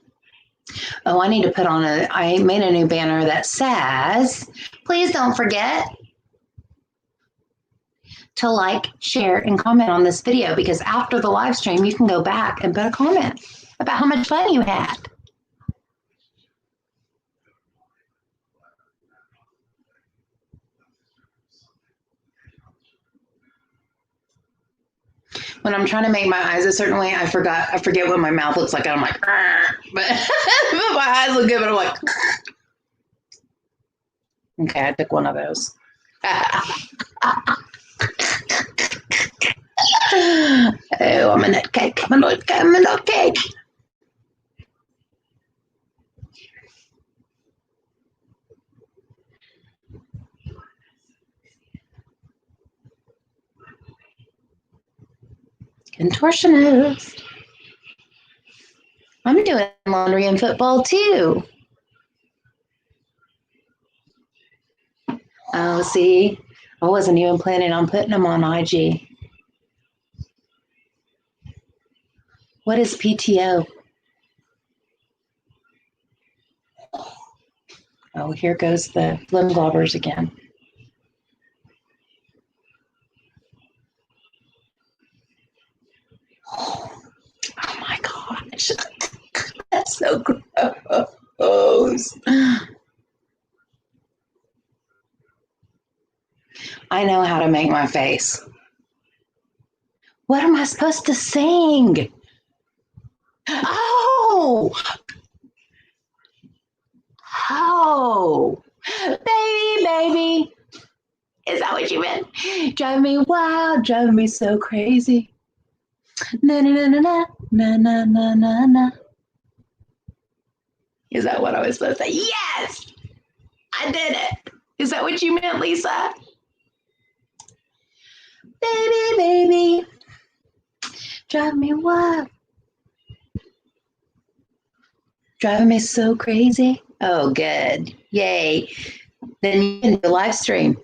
Oh, I need to put on I made a new banner that says, please don't forget to like, share, and comment on this video, because after the live stream, you can go back and put a comment about how much fun you had. When I'm trying to make my eyes a certain way, I forget what my mouth looks like. And I'm like, but my eyes look good, but I'm like, okay, I took one of those. Oh, I'm a nutcake. I'm a nutcake. Contortionist. I'm doing laundry and football too. Oh, see, I wasn't even planning on putting them on IG. What is PTO? Oh, here goes the limb globbers again. That's so gross. I know how to make my face. What am I supposed to sing? Oh, baby, baby. Is that what you meant? Driving me wild, driving me so crazy. Na na na na na na na na na. Is that what I was supposed to say? Yes, I did it. Is that what you meant, Lisa? Baby, baby, drive me wild, driving me so crazy. Oh, good. Yay. Then you can do a live stream.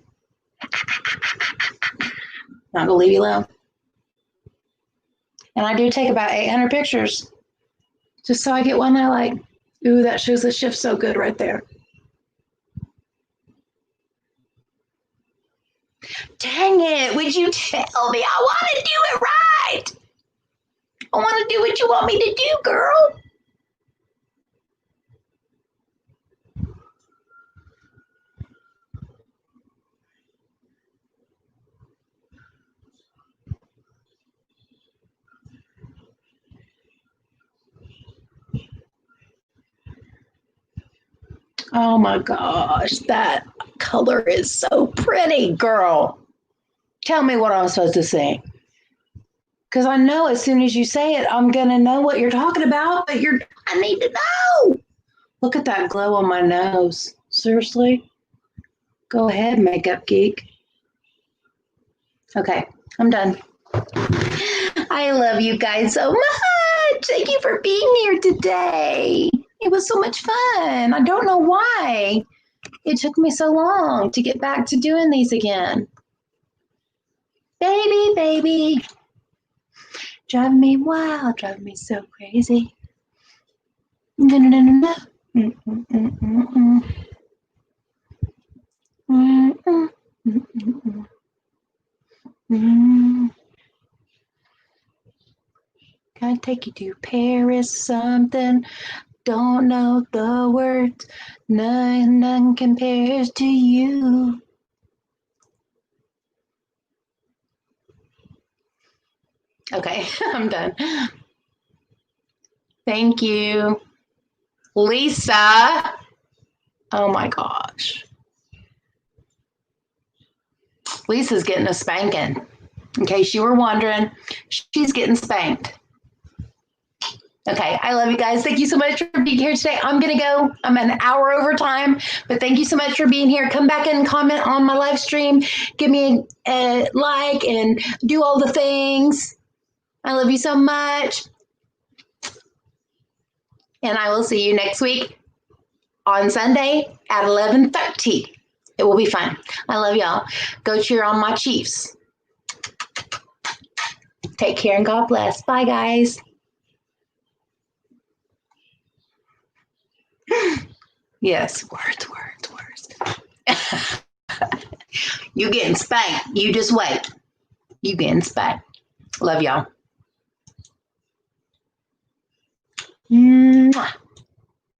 Not gonna leave you alone. And I do take about 800 pictures just so I get one that I like. Ooh, that shows the shift so good right there. Dang it, would you tell me? I want to do it right. I want to do what you want me to do, girl. Oh my gosh, that color is so pretty, girl. Tell me what I'm supposed to sing. Because I know as soon as you say it, I'm going to know what you're talking about, but I need to know. Look at that glow on my nose. Seriously? Go ahead, makeup geek. Okay, I'm done. I love you guys so much. Thank you for being here today. It was so much fun. I don't know why it took me so long to get back to doing these again. Baby, baby, driving me wild, driving me so crazy. No, no, no, no, no. Can I take you to Paris something? Don't know the words. None compares to you. Okay, I'm done. Thank you. Lisa. Oh my gosh. Lisa's getting a spanking. In case you were wondering, she's getting spanked. Okay, I love you guys. Thank you so much for being here today. I'm going to go. I'm an hour over time, but thank you so much for being here. Come back and comment on my live stream. Give me a like and do all the things. I love you so much. And I will see you next week on Sunday at 11:30. It will be fun. I love y'all. Go cheer on my Chiefs. Take care and God bless. Bye, guys. Yes, words. You getting spanked. You just wait. You getting spanked. Love y'all. Mwah.